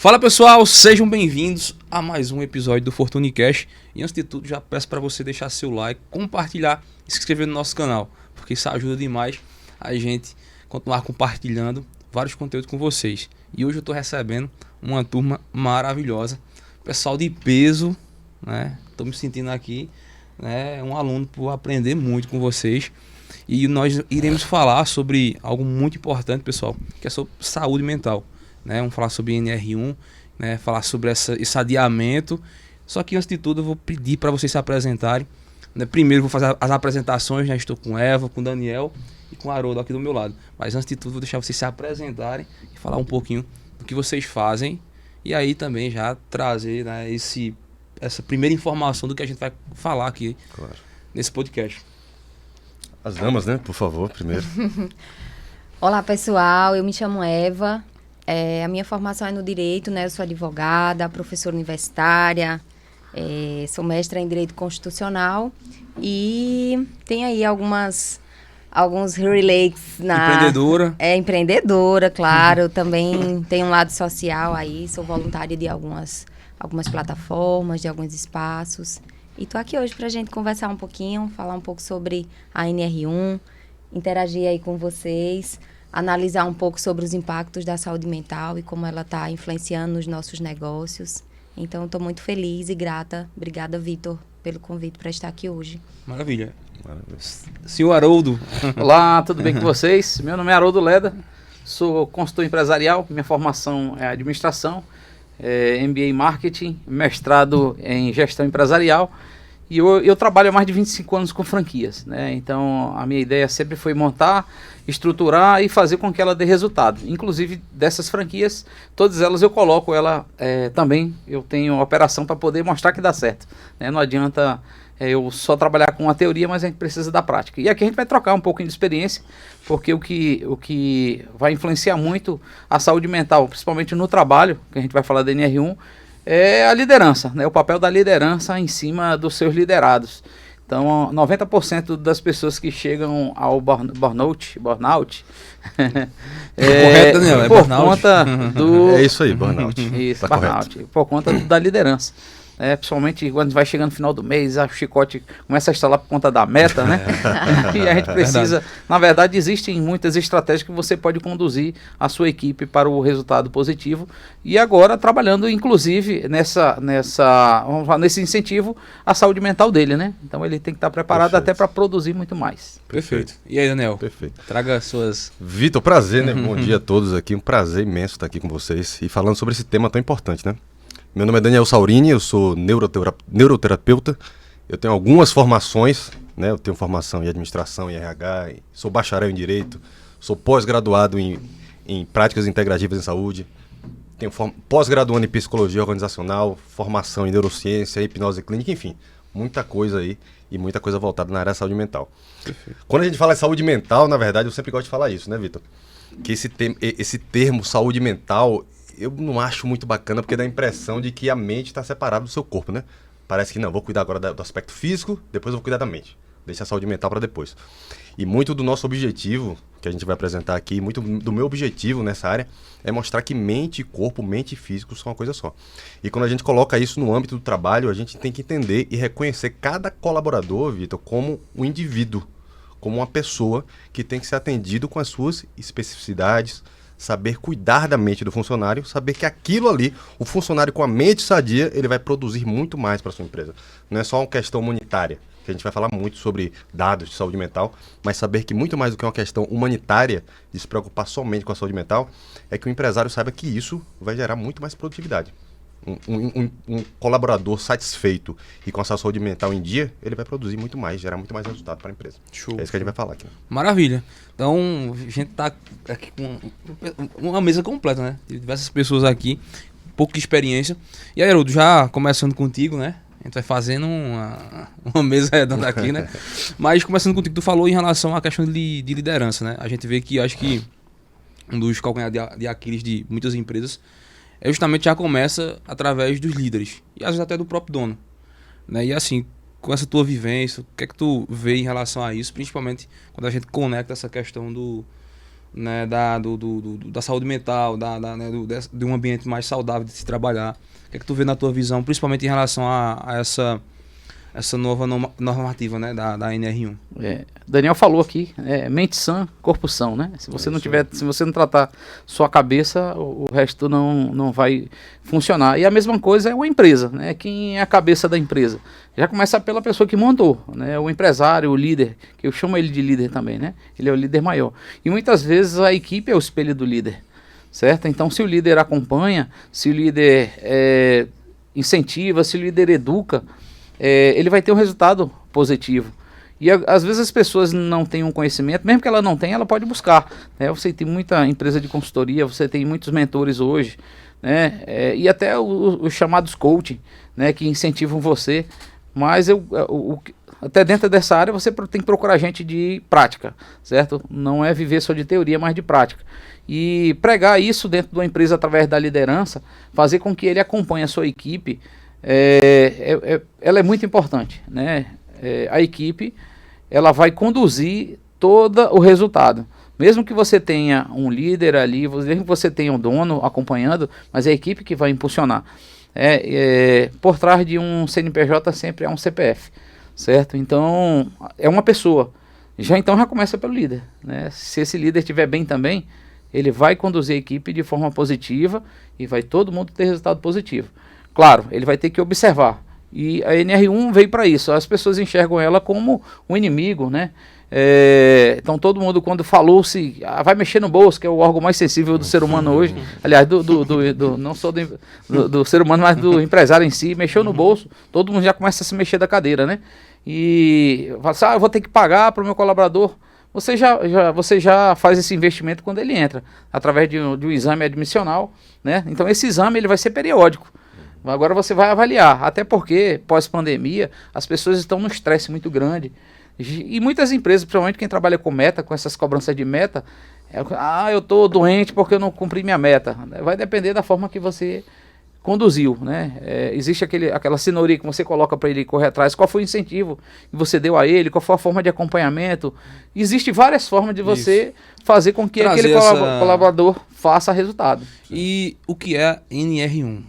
Fala pessoal, sejam bem-vindos a mais um episódio do FortuneCast. E antes de tudo, já peço para você deixar seu like, compartilhar e se inscrever no nosso canal, porque isso ajuda demais a gente continuar compartilhando vários conteúdos com vocês. E hoje eu estou recebendo uma turma maravilhosa, pessoal de peso, né? Estou me sentindo aqui, né, um aluno por aprender muito com vocês. E nós iremos falar sobre algo muito importante, pessoal, que é sobre saúde mental. Né? Vamos falar sobre NR1, né? Falar sobre esse adiamento. Só que antes de tudo eu vou pedir para vocês se apresentarem. Né? Primeiro vou fazer as apresentações, já estou com Eva, com Daniel e com Haroldo aqui do meu lado. Mas antes de tudo vou deixar vocês se apresentarem e falar um pouquinho do que vocês fazem. E aí também já trazer, né, essa primeira informação do que a gente vai falar aqui, claro, nesse podcast. As damas, né? Por favor, primeiro. Olá, pessoal. Eu me chamo Eva. A minha formação é no Direito, né? Eu sou advogada, professora universitária, sou mestra em Direito Constitucional e tem aí alguns relates na... Empreendedora. Empreendedora, claro. Também tenho um lado social aí, sou voluntária de algumas plataformas, de alguns espaços. E tô aqui hoje pra gente conversar um pouquinho, falar um pouco sobre a NR1, interagir aí com vocês, analisar um pouco sobre os impactos da saúde mental e como ela está influenciando nos nossos negócios. Então, estou muito feliz e grata. Obrigada, Vitor, pelo convite para estar aqui hoje. Maravilha. Senhor Haroldo. Olá, tudo bem com vocês? Meu nome é Haroldo Leda, sou consultor empresarial, minha formação é administração, MBA em marketing, mestrado em gestão empresarial. E eu trabalho há mais de 25 anos com franquias, né? Então, a minha ideia sempre foi montar, estruturar e fazer com que ela dê resultado. Inclusive, dessas franquias, todas elas eu coloco ela também. Eu tenho operação para poder mostrar que dá certo, né? Não adianta eu só trabalhar com a teoria, mas a gente precisa da prática. E aqui a gente vai trocar um pouquinho de experiência, porque o que vai influenciar muito a saúde mental, principalmente no trabalho, que a gente vai falar da NR1, é a liderança, né? O papel da liderança em cima dos seus liderados. Então, 90% das pessoas que chegam ao burnout correto, Daniel, por burnout. Conta do... É isso aí, burnout. Isso, tá burnout, correto. por conta da liderança. Principalmente quando vai chegando no final do mês, o chicote começa a estalar por conta da meta, né? E a gente precisa... Na verdade, existem muitas estratégias que você pode conduzir a sua equipe para o resultado positivo. E agora, trabalhando, inclusive, nesse incentivo à saúde mental dele, né? Então, ele tem que estar preparado até para produzir muito mais. Perfeito. E aí, Daniel? Perfeito. Traga suas... Vitor, prazer, né? Bom dia a todos aqui. Um prazer imenso estar aqui com vocês e falando sobre esse tema tão importante, né? Meu nome é Daniel Saurini, eu sou neuroterapeuta, eu tenho algumas formações, né? Eu tenho formação em administração, em RH, sou bacharel em Direito, sou pós-graduado em práticas integrativas em saúde, tenho pós-graduando em psicologia organizacional, formação em neurociência, hipnose clínica, enfim, muita coisa aí e muita coisa voltada na área da saúde mental. Perfeito. Quando a gente fala em saúde mental, na verdade, eu sempre gosto de falar isso, né, Vitor? Que esse termo saúde mental... eu não acho muito bacana, porque dá a impressão de que a mente está separada do seu corpo, né? Parece que não, vou cuidar agora do aspecto físico, depois eu vou cuidar da mente. Deixa a saúde mental para depois. E muito do nosso objetivo, que a gente vai apresentar aqui, muito do meu objetivo nessa área, é mostrar que mente e corpo, mente e físico são uma coisa só. E quando a gente coloca isso no âmbito do trabalho, a gente tem que entender e reconhecer cada colaborador, Vitor, como um indivíduo, como uma pessoa que tem que ser atendido com as suas especificidades, saber cuidar da mente do funcionário, saber que aquilo ali, o funcionário com a mente sadia, ele vai produzir muito mais para a sua empresa. Não é só uma questão humanitária, que a gente vai falar muito sobre dados de saúde mental, mas saber que muito mais do que uma questão humanitária, de se preocupar somente com a saúde mental, é que o empresário saiba que isso vai gerar muito mais produtividade. Um colaborador satisfeito e com a sua saúde mental em dia, ele vai produzir muito mais, gerar muito mais resultado para a empresa. Show. É isso que a gente vai falar aqui. Né? Maravilha. Então, a gente tá aqui com uma mesa completa, né? Diversas pessoas aqui, um pouco de experiência. E aí, Haroldo, já começando contigo, né? A gente vai fazendo uma mesa redonda aqui, né? Mas começando contigo, tu falou em relação à questão de liderança, né? A gente vê que, acho que um dos calcanhares de Aquiles de muitas empresas justamente já começa através dos líderes. E às vezes até do próprio dono. Né? E assim, com essa tua vivência, o que é que tu vê em relação a isso? Principalmente quando a gente conecta essa questão né, da saúde mental, né, de um ambiente mais saudável de se trabalhar. O que é que tu vê na tua visão, principalmente em relação a essa nova normativa, né, da NR1? Daniel falou aqui, mente sã, corpo são, né? Se você não tratar sua cabeça, o resto não vai funcionar. E a mesma coisa é uma empresa, né? Quem é a cabeça da empresa? Já começa pela pessoa que montou, né? O empresário, o líder, que eu chamo ele de líder também, né? Ele é o líder maior. E muitas vezes a equipe é o espelho do líder, certo? Então, se o líder acompanha, se o líder incentiva, se o líder educa, ele vai ter um resultado positivo. E às vezes as pessoas não têm um conhecimento, mesmo que ela não tenha, ela pode buscar, né? Você tem muita empresa de consultoria, você tem muitos mentores hoje, né? E até os chamados coaching, né? Que incentivam você. Mas até dentro dessa área você tem que procurar gente de prática, certo? Não é viver só de teoria, mas de prática. E pregar isso dentro de uma empresa através da liderança, fazer com que ele acompanhe a sua equipe, ela é muito importante, né? A equipe, ela vai conduzir todo o resultado. Mesmo que você tenha um líder ali, mesmo que você tenha um dono acompanhando, mas é a equipe que vai impulsionar. Por trás de um CNPJ sempre é um CPF, certo? Então, é uma pessoa. Então já começa pelo líder, né? Se esse líder estiver bem também, ele vai conduzir a equipe de forma positiva e vai todo mundo ter resultado positivo. Claro, ele vai ter que observar. E a NR1 veio para isso. As pessoas enxergam ela como um inimigo, né? Então todo mundo, quando falou-se, vai mexer no bolso, que é o órgão mais sensível do ser humano hoje, aliás, não só do ser humano, mas do empresário em si, mexeu no bolso, todo mundo já começa a se mexer da cadeira, né? E fala assim, eu vou ter que pagar para o meu colaborador. Você já faz esse investimento quando ele entra, através de um exame admissional, né? Então esse exame ele vai ser periódico. Agora você vai avaliar, até porque pós-pandemia as pessoas estão num estresse muito grande. E muitas empresas, principalmente quem trabalha com meta, com essas cobranças de meta, eu estou doente porque eu não cumpri minha meta. Vai depender da forma que você conduziu, né? Existe aquela cenourinha que você coloca para ele correr atrás, qual foi o incentivo que você deu a ele, qual foi a forma de acompanhamento. Existem várias formas de você fazer com que aquele colaborador faça resultado. E o que é NR1?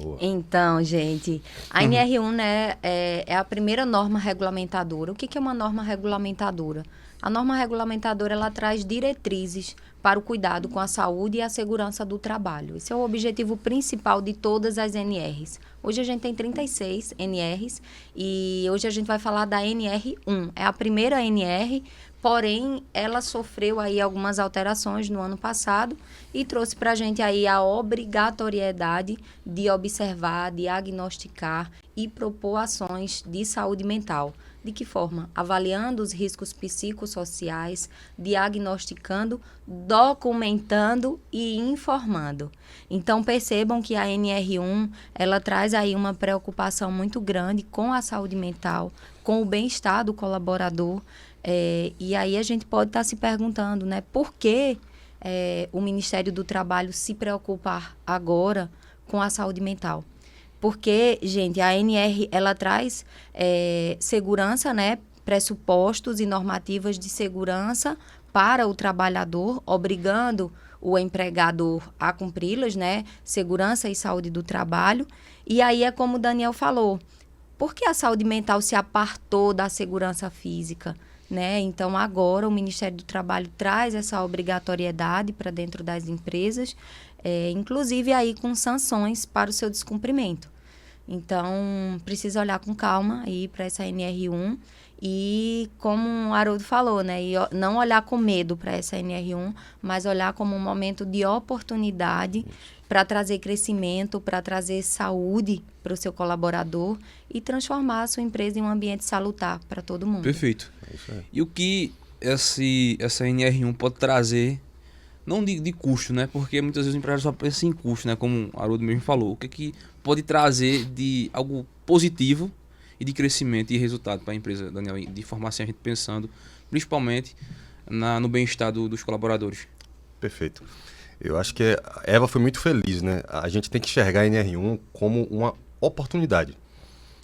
Boa. Então, gente, a NR1, né, é a primeira norma regulamentadora. O que é uma norma regulamentadora? A norma regulamentadora, ela traz diretrizes para o cuidado com a saúde e a segurança do trabalho. Esse é o objetivo principal de todas as NRs. Hoje a gente tem 36 NRs e hoje a gente vai falar da NR1. É a primeira NR, porém ela sofreu aí algumas alterações no ano passado e trouxe para a gente aí a obrigatoriedade de observar, diagnosticar e propor ações de saúde mental. De que forma? Avaliando os riscos psicossociais, diagnosticando, documentando e informando. Então, percebam que a NR1, ela traz aí uma preocupação muito grande com a saúde mental, com o bem-estar do colaborador. E aí a gente pode estar se perguntando, né, por que o Ministério do Trabalho se preocupar agora com a saúde mental? Porque, gente, a NR, ela traz segurança, né, pressupostos e normativas de segurança para o trabalhador, obrigando o empregador a cumpri-las, né, segurança e saúde do trabalho. E aí é como o Daniel falou, por que a saúde mental se apartou da segurança física? Né? Então, agora o Ministério do Trabalho traz essa obrigatoriedade para dentro das empresas, inclusive aí com sanções para o seu descumprimento. Então, precisa olhar com calma aí para essa NR1 e, como o Haroldo falou, né, e não olhar com medo para essa NR1, mas olhar como um momento de oportunidade para trazer crescimento, para trazer saúde para o seu colaborador e transformar a sua empresa em um ambiente salutar para todo mundo. Perfeito. E o que essa NR1 pode trazer, não de custo, né? Porque muitas vezes o empresário só pensa em custo, né? Como o Haroldo mesmo falou. O que pode trazer de algo positivo e de crescimento e resultado para a empresa, Daniel? De formação, a gente pensando principalmente no bem-estar dos colaboradores. Perfeito. Eu acho que a Eva foi muito feliz, né? A gente tem que enxergar a NR1 como uma oportunidade.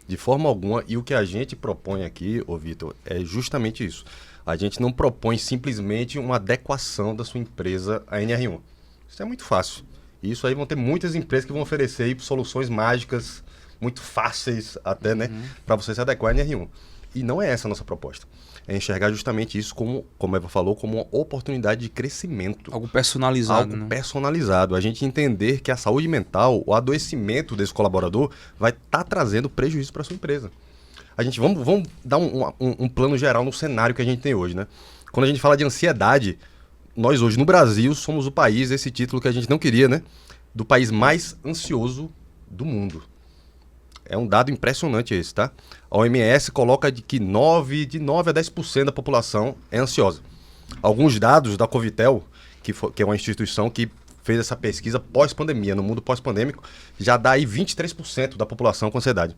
De forma alguma. E o que a gente propõe aqui, ô Vitor, é justamente isso. A gente não propõe simplesmente uma adequação da sua empresa à NR1. Isso é muito fácil. E isso aí vão ter muitas empresas que vão oferecer aí soluções mágicas, muito fáceis até, né? Para você se adequar à NR1. E não é essa a nossa proposta. É enxergar justamente isso como a Eva falou, como uma oportunidade de crescimento. Algo personalizado, Algo né? personalizado. A gente entender que a saúde mental, o adoecimento desse colaborador vai estar trazendo prejuízo para a sua empresa. A gente, vamos dar um plano geral no cenário que a gente tem hoje, né? Quando a gente fala de ansiedade, nós hoje no Brasil somos o país, esse título que a gente não queria, né? Do país mais ansioso do mundo. É um dado impressionante esse, tá? A OMS coloca de 9 a 10% da população é ansiosa. Alguns dados da Covitel, que é uma instituição que fez essa pesquisa pós-pandemia, no mundo pós-pandêmico, já dá aí 23% da população com ansiedade.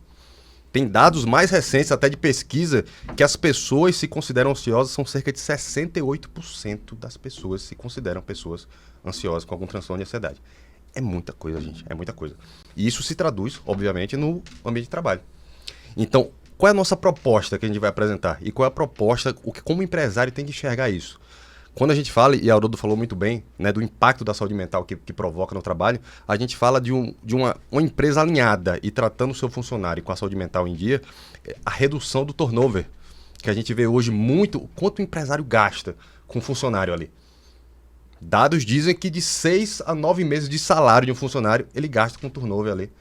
Tem dados mais recentes até de pesquisa que as pessoas se consideram ansiosas, são cerca de 68% das pessoas se consideram pessoas ansiosas com algum transtorno de ansiedade. É muita coisa, gente, é muita coisa. E isso se traduz, obviamente, no ambiente de trabalho. Então, qual é a nossa proposta que a gente vai apresentar? E qual é a proposta, como o empresário tem que enxergar isso? Quando a gente fala, e a Haroldo falou muito bem, né, do impacto da saúde mental que provoca no trabalho, a gente fala de uma empresa alinhada e tratando o seu funcionário com a saúde mental em dia, a redução do turnover, que a gente vê hoje muito, quanto o empresário gasta com o funcionário ali. Dados dizem que de 6 a 9 meses de salário de um funcionário, ele gasta com turnover ali,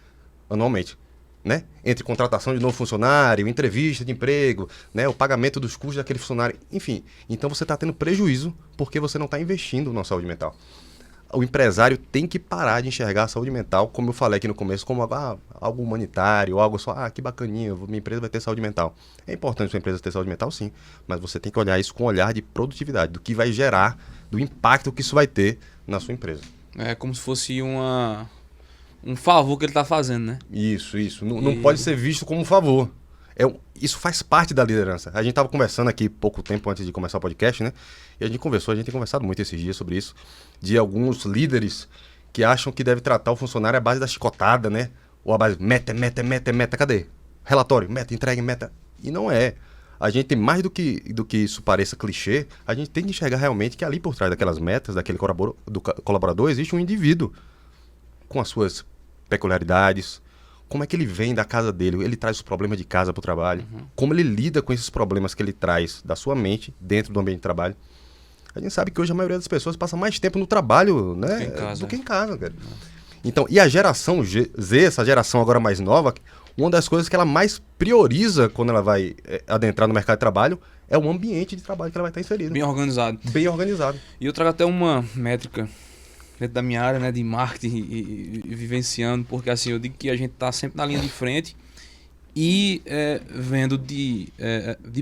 anualmente. Né? Entre contratação de novo funcionário, entrevista de emprego, né? O pagamento dos custos daquele funcionário, enfim. Então você está tendo prejuízo porque você não está investindo na saúde mental. O empresário tem que parar de enxergar a saúde mental, como eu falei aqui no começo, como algo humanitário, algo só, que bacaninha, minha empresa vai ter saúde mental. É importante sua empresa ter saúde mental, sim, mas você tem que olhar isso com um olhar de produtividade, do que vai gerar, do impacto que isso vai ter na sua empresa. É como se fosse um favor que ele está fazendo, né? Isso. Não pode ser visto como um favor. Isso faz parte da liderança. A gente estava conversando aqui pouco tempo antes de começar o podcast, né? E a gente tem conversado muito esses dias sobre isso, de alguns líderes que acham que deve tratar o funcionário à base da chicotada, né? Ou à base meta, cadê? Relatório, meta, entrega, meta. E não é. A gente tem mais do que isso pareça clichê, a gente tem que enxergar realmente que ali por trás daquelas metas, daquele colaborador, existe um indivíduo com as suas peculiaridades, como é que ele vem da casa dele, ele traz os problemas de casa para o trabalho, como ele lida com esses problemas que ele traz da sua mente dentro do ambiente de trabalho. A gente sabe que hoje a maioria das pessoas passa mais tempo no trabalho, né, do que em casa, cara. Então, e a geração Z, essa geração agora mais nova, uma das coisas que ela mais prioriza quando ela vai adentrar no mercado de trabalho é o ambiente de trabalho que ela vai estar inserida. Bem organizado. Bem organizado. E eu trago até uma métrica dentro da minha área, né, de marketing e vivenciando, porque assim, eu digo que a gente está sempre na linha de frente e vendo de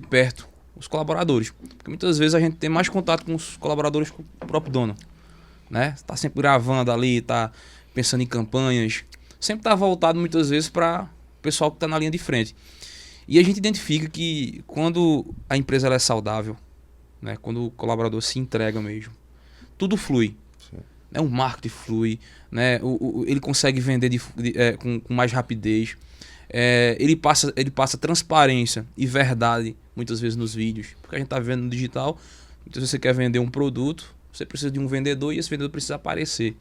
perto os colaboradores. Porque muitas vezes a gente tem mais contato com os colaboradores que o próprio dono, né? Está sempre gravando ali, está pensando em campanhas, sempre está voltado muitas vezes para o pessoal que está na linha de frente. E a gente identifica que quando a empresa ela é saudável, né, quando o colaborador se entrega mesmo, tudo flui. O marketing flui, né? Ele consegue vender com mais rapidez, ele passa transparência e verdade muitas vezes nos vídeos, porque a gente está vendo no digital, muitas vezes você quer vender um produto, você precisa de um vendedor e esse vendedor precisa aparecer,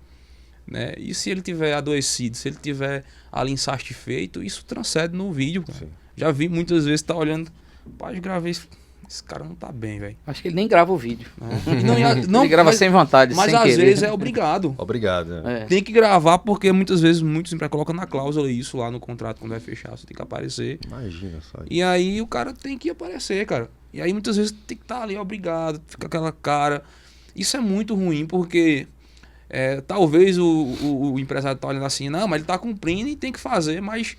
né? E se ele tiver adoecido, se ele tiver ali insatisfeito, isso transcende no vídeo, cara. Já vi muitas vezes, tá olhando, pode gravar isso. Esse cara não tá bem, velho. Acho que ele nem grava o vídeo. Não, ele grava sem vontade, mas sem às querer. vezes é obrigado. Obrigado. Tem que gravar porque muitas vezes muitos empregadores colocam na cláusula isso lá no contrato quando vai fechar, você tem que aparecer. Imagina só. E aí o cara tem que aparecer, cara. E aí muitas vezes tem que estar ali obrigado, fica aquela cara. Isso é muito ruim porque talvez o empresário tá olhando assim, não, mas ele tá cumprindo e tem que fazer, mas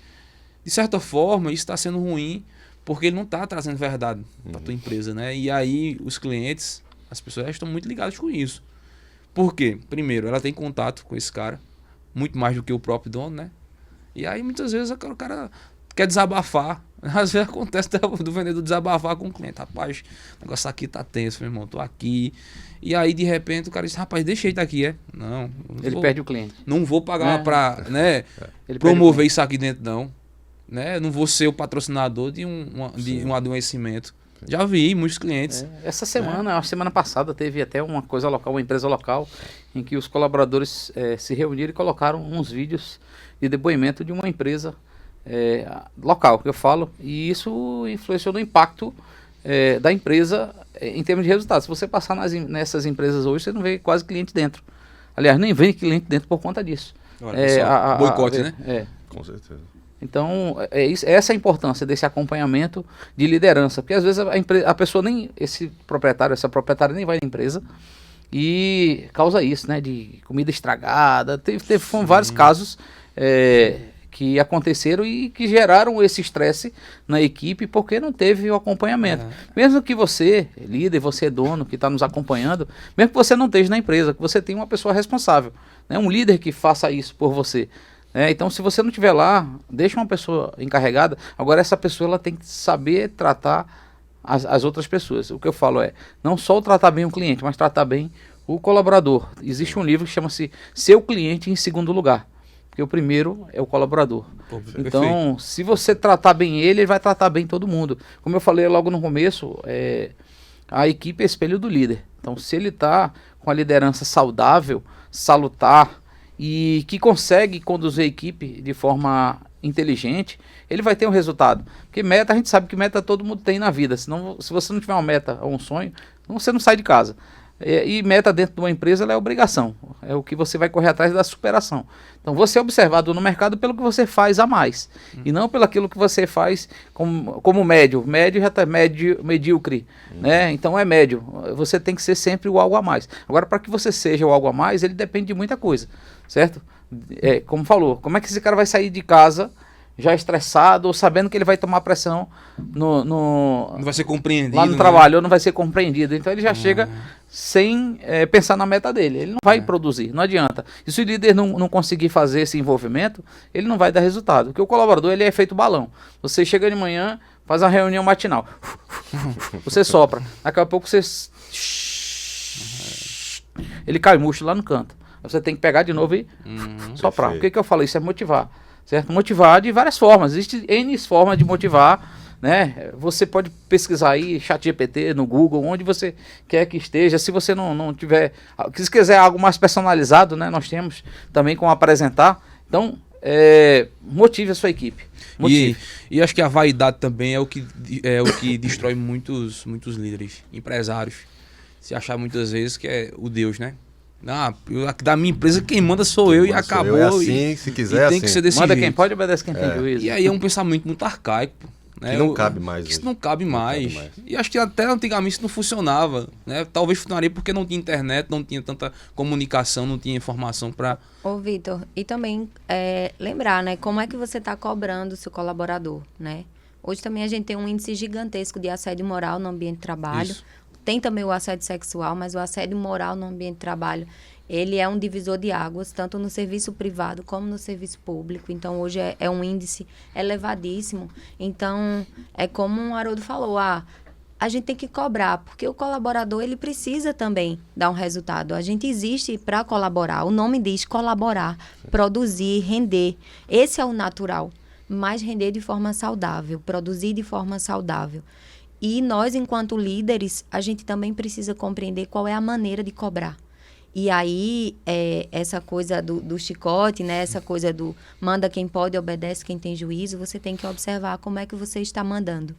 de certa forma isso está sendo ruim porque ele não está trazendo verdade para tua empresa, né? E aí os clientes, as pessoas estão muito ligadas com isso. Por quê? Primeiro, ela tem contato com esse cara, muito mais do que o próprio dono, né? E aí muitas vezes o cara quer desabafar. Às vezes acontece do vendedor desabafar com o cliente. Rapaz, o negócio aqui tá tenso, meu irmão, tô aqui. E aí de repente o cara diz, rapaz, deixa ele estar aqui, Ele perde o cliente. Não vou pagar pra Ele promover isso aqui dentro, não. né? Eu não vou ser o patrocinador de um adoecimento. Já vi muitos clientes. Essa semana, a semana passada, teve até uma coisa local, uma empresa local, em que os colaboradores se reuniram e colocaram uns vídeos de depoimento de uma empresa local, que eu falo, e isso influenciou no impacto da empresa em termos de resultados. Se você passar nessas empresas hoje, você não vê quase cliente dentro. Aliás, nem vem cliente dentro por conta disso. Olha, boicote, né? Com certeza. Então, essa é a importância desse acompanhamento de liderança, porque às vezes a pessoa essa proprietária nem vai na empresa e causa isso, né, de comida estragada. Foram vários casos que aconteceram e que geraram esse estresse na equipe porque não teve o acompanhamento. Mesmo que você, líder, você dono que está nos acompanhando, mesmo que você não esteja na empresa, que você tenha uma pessoa responsável, né, um líder que faça isso por você. Então, se você não estiver lá, deixa uma pessoa encarregada. Agora, essa pessoa ela tem que saber tratar as outras pessoas. O que eu falo não só tratar bem o cliente, mas tratar bem o colaborador. Existe um livro que chama-se Seu Cliente em Segundo Lugar, porque o primeiro é o colaborador. Então, se você tratar bem ele vai tratar bem todo mundo. Como eu falei logo no começo, a equipe é espelho do líder. Então, se ele está com a liderança saudável, salutar, e que consegue conduzir a equipe de forma inteligente, ele vai ter um resultado. Porque meta, a gente sabe que meta todo mundo tem na vida. Senão, se você não tiver uma meta ou um sonho, você não sai de casa. E meta dentro de uma empresa ela é obrigação. É o que você vai correr atrás da superação. Então você é observado no mercado pelo que você faz a mais. E não pelo aquilo que você faz como médio. Médio já está medíocre. Né? Então é médio. Você tem que ser sempre o algo a mais. Agora, para que você seja o algo a mais, ele depende de muita coisa. Certo? Como falou, como é que esse cara vai sair de casa já estressado ou sabendo que ele vai tomar pressão não vai ser compreendido lá no trabalho, ou não vai ser compreendido. Então ele já chega sem pensar na meta dele. Ele não vai produzir, não adianta. E se o líder não conseguir fazer esse envolvimento, ele não vai dar resultado. Porque o colaborador ele é feito balão. Você chega de manhã, faz uma reunião matinal. Você sopra. Daqui a pouco você... Ele cai murcho lá no canto. Você tem que pegar de novo e soprar. O que eu falo? Isso é motivar. Certo? Motivar de várias formas. Existem N formas de motivar, né? Você pode pesquisar aí, ChatGPT, no Google, onde você quer que esteja. Se você não tiver... Se quiser algo mais personalizado, né? Nós temos também como apresentar. Então, motive a sua equipe. E acho que a vaidade também é o que destrói muitos líderes, empresários. Se achar muitas vezes que é o Deus, né? Da minha empresa quem manda sou eu e acabou. É assim, se quiser tem que ser desse manda jeito. Quem pode, obedece quem tem juízo. E aí é um pensamento muito arcaico. Né? Que não cabe mais. Isso não cabe mais. E acho que até antigamente isso não funcionava. Né? Talvez funcionaria porque não tinha internet, não tinha tanta comunicação, não tinha informação para... Ô, Vitor, e também lembrar, né? Como é que você está cobrando o seu colaborador, né? Hoje também a gente tem um índice gigantesco de assédio moral no ambiente de trabalho. Isso. Tem também o assédio sexual, mas o assédio moral no ambiente de trabalho, ele é um divisor de águas, tanto no serviço privado como no serviço público. Então, hoje é um índice elevadíssimo. Então, é como o Haroldo falou, a gente tem que cobrar, porque o colaborador, ele precisa também dar um resultado. A gente existe para colaborar. O nome diz colaborar, produzir, render. Esse é o natural, mas render de forma saudável, produzir de forma saudável. E nós, enquanto líderes, a gente também precisa compreender qual é a maneira de cobrar. E aí, essa coisa do chicote, né? Essa coisa do manda quem pode, obedece quem tem juízo, você tem que observar como é que você está mandando.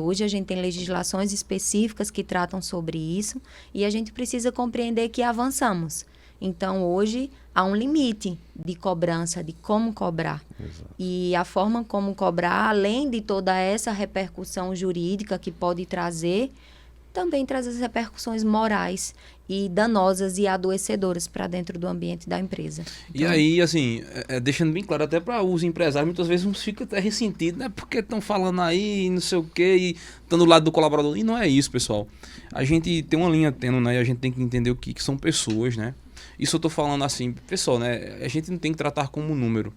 Hoje a gente tem legislações específicas que tratam sobre isso e a gente precisa compreender que avançamos. Então, hoje, há um limite de cobrança, de como cobrar. Exato. E a forma como cobrar, além de toda essa repercussão jurídica que pode trazer, também traz as repercussões morais e danosas e adoecedoras para dentro do ambiente da empresa. Então, e aí, assim, deixando bem claro, até para os empresários, muitas vezes uns ficam até ressentidos, né? Porque estão falando aí, não sei o quê, e estão do lado do colaborador. E não é isso, pessoal. A gente tem uma linha tênue, né? E a gente tem que entender o que são pessoas, né? Isso eu tô falando assim, pessoal, né? A gente não tem que tratar como um número.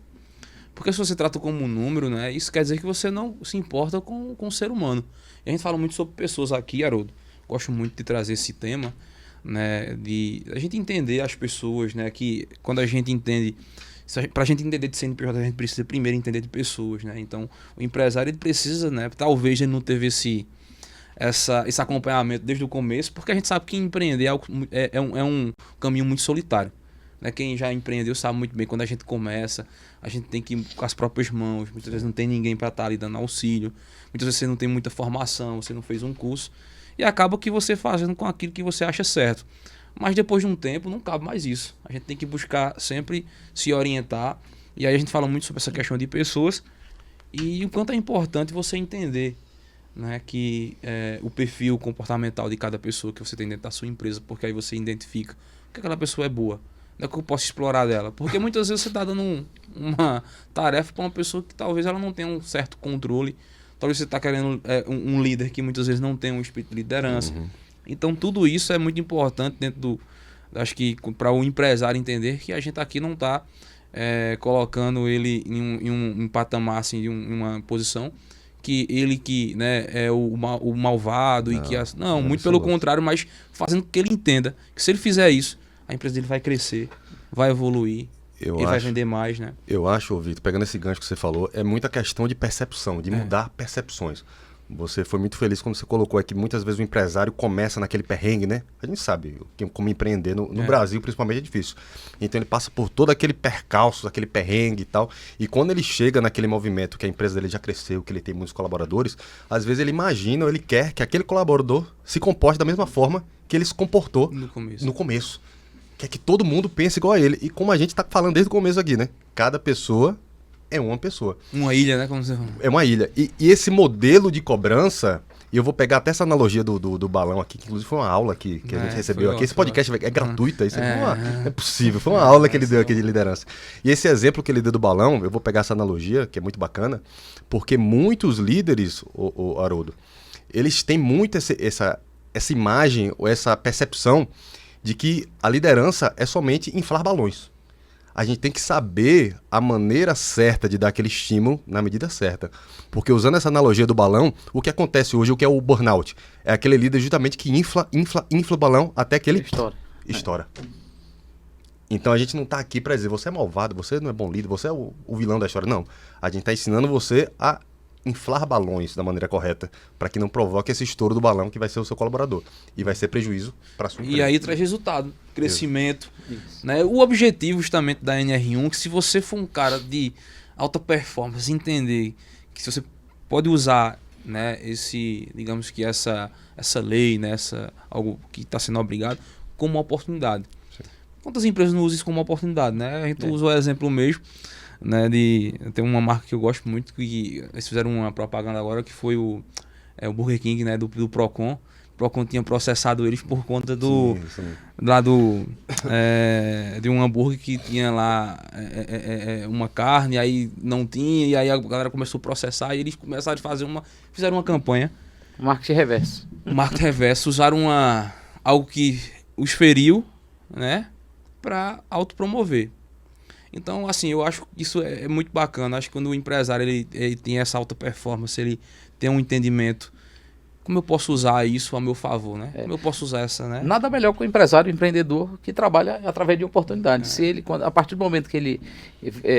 Porque se você trata como um número, né? Isso quer dizer que você não se importa com o ser humano. E a gente fala muito sobre pessoas aqui, Haroldo. Gosto muito de trazer esse tema, né? De a gente entender as pessoas, né? Que quando a gente entende Para a gente entender de CNPJ, a gente precisa primeiro entender de pessoas, né? Então, o empresário ele precisa, né? Talvez ele não teve esse acompanhamento desde o começo, porque a gente sabe que empreender é um caminho muito solitário. Né? Quem já empreendeu sabe muito bem, quando a gente começa, a gente tem que ir com as próprias mãos, muitas vezes não tem ninguém para estar ali dando auxílio, muitas vezes você não tem muita formação, você não fez um curso, e acaba que você fazendo com aquilo que você acha certo. Mas depois de um tempo não cabe mais isso. A gente tem que buscar sempre se orientar, e aí a gente fala muito sobre essa questão de pessoas, e o quanto é importante você entender, né, que o perfil comportamental de cada pessoa que você tem dentro da sua empresa, porque aí você identifica que aquela pessoa é boa, não é que eu posso explorar dela, porque muitas vezes você está dando uma tarefa para uma pessoa que talvez ela não tenha um certo controle, talvez você está querendo um líder que muitas vezes não tem um espírito de liderança. Então tudo isso é muito importante dentro acho que para o empresário entender que a gente aqui não está colocando ele em um patamar assim, em uma posição que ele né, é o malvado não, e que não, muito pelo contrário, mas fazendo com que ele entenda que se ele fizer isso, a empresa dele vai crescer, vai evoluir, vai vender mais, né? Eu acho, Vitor, pegando esse gancho que você falou, é muita questão de percepção, de mudar percepções. Você foi muito feliz quando você colocou aqui, muitas vezes o empresário começa naquele perrengue, né? A gente sabe como empreender no Brasil, principalmente, é difícil. Então ele passa por todo aquele percalço, aquele perrengue e tal. E quando ele chega naquele movimento que a empresa dele já cresceu, que ele tem muitos colaboradores, às vezes ele imagina ou ele quer que aquele colaborador se comporte da mesma forma que ele se comportou no começo. Quer que todo mundo pense igual a ele. E como a gente está falando desde o começo aqui, né? Cada pessoa é uma pessoa. Uma ilha, né? Como você fala. É uma ilha. E esse modelo de cobrança, e eu vou pegar até essa analogia do balão aqui, que inclusive foi uma aula que a gente recebeu aqui. Esse podcast é gratuito, isso é possível. Foi uma aula que ele deu aqui de liderança. E esse exemplo que ele deu do balão, eu vou pegar essa analogia, que é muito bacana, porque muitos líderes, o Haroldo, eles têm muito essa imagem ou essa percepção de que a liderança é somente inflar balões. A gente tem que saber a maneira certa de dar aquele estímulo na medida certa. Porque usando essa analogia do balão, o que acontece hoje, o que é o burnout? É aquele líder justamente que infla o balão até que ele estoura. Então a gente não está aqui para dizer, você é malvado, você não é bom líder, você é o vilão da história. Não. A gente está ensinando você a inflar balões da maneira correta, para que não provoque esse estouro do balão que vai ser o seu colaborador. E vai ser prejuízo para a sua empresa. E aí traz resultado, crescimento. Né? O objetivo justamente da NR1 é que se você for um cara de alta performance, entender que se você pode usar, né, digamos que essa lei, né, algo que está sendo obrigado, como uma oportunidade. Sim. Quantas empresas não usam isso como uma oportunidade? Né? A gente usa o exemplo mesmo. Né, tem uma marca que eu gosto muito, que eles fizeram uma propaganda agora, que foi o Burger King, né, do Procon. O Procon tinha processado eles por conta de um hambúrguer que tinha lá uma carne, aí não tinha, e aí a galera começou a processar e eles começaram a fizeram uma campanha. Marketing reverso. Marketing reverso, usaram algo que os feriu, né, para autopromover. Então, assim, eu acho que isso é muito bacana. Acho que quando o empresário ele tem essa alta performance, ele tem um entendimento, como eu posso usar isso a meu favor, né? Como eu posso usar essa, né? Nada melhor que o empresário, o empreendedor, que trabalha através de oportunidades. A partir do momento que ele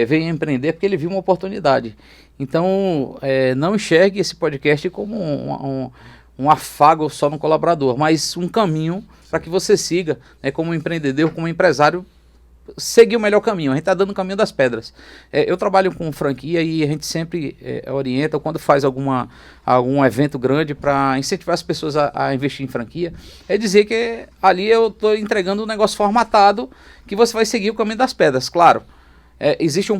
vem empreender, é porque ele viu uma oportunidade. Então, não enxergue esse podcast como um afago só no colaborador, mas um caminho para que você siga, né, como empreendedor, como empresário, seguir o melhor caminho. A gente está dando o caminho das pedras. Eu trabalho com franquia e a gente sempre orienta quando faz algum evento grande para incentivar as pessoas a investir em franquia. É dizer que ali eu estou entregando um negócio formatado que você vai seguir o caminho das pedras. Claro,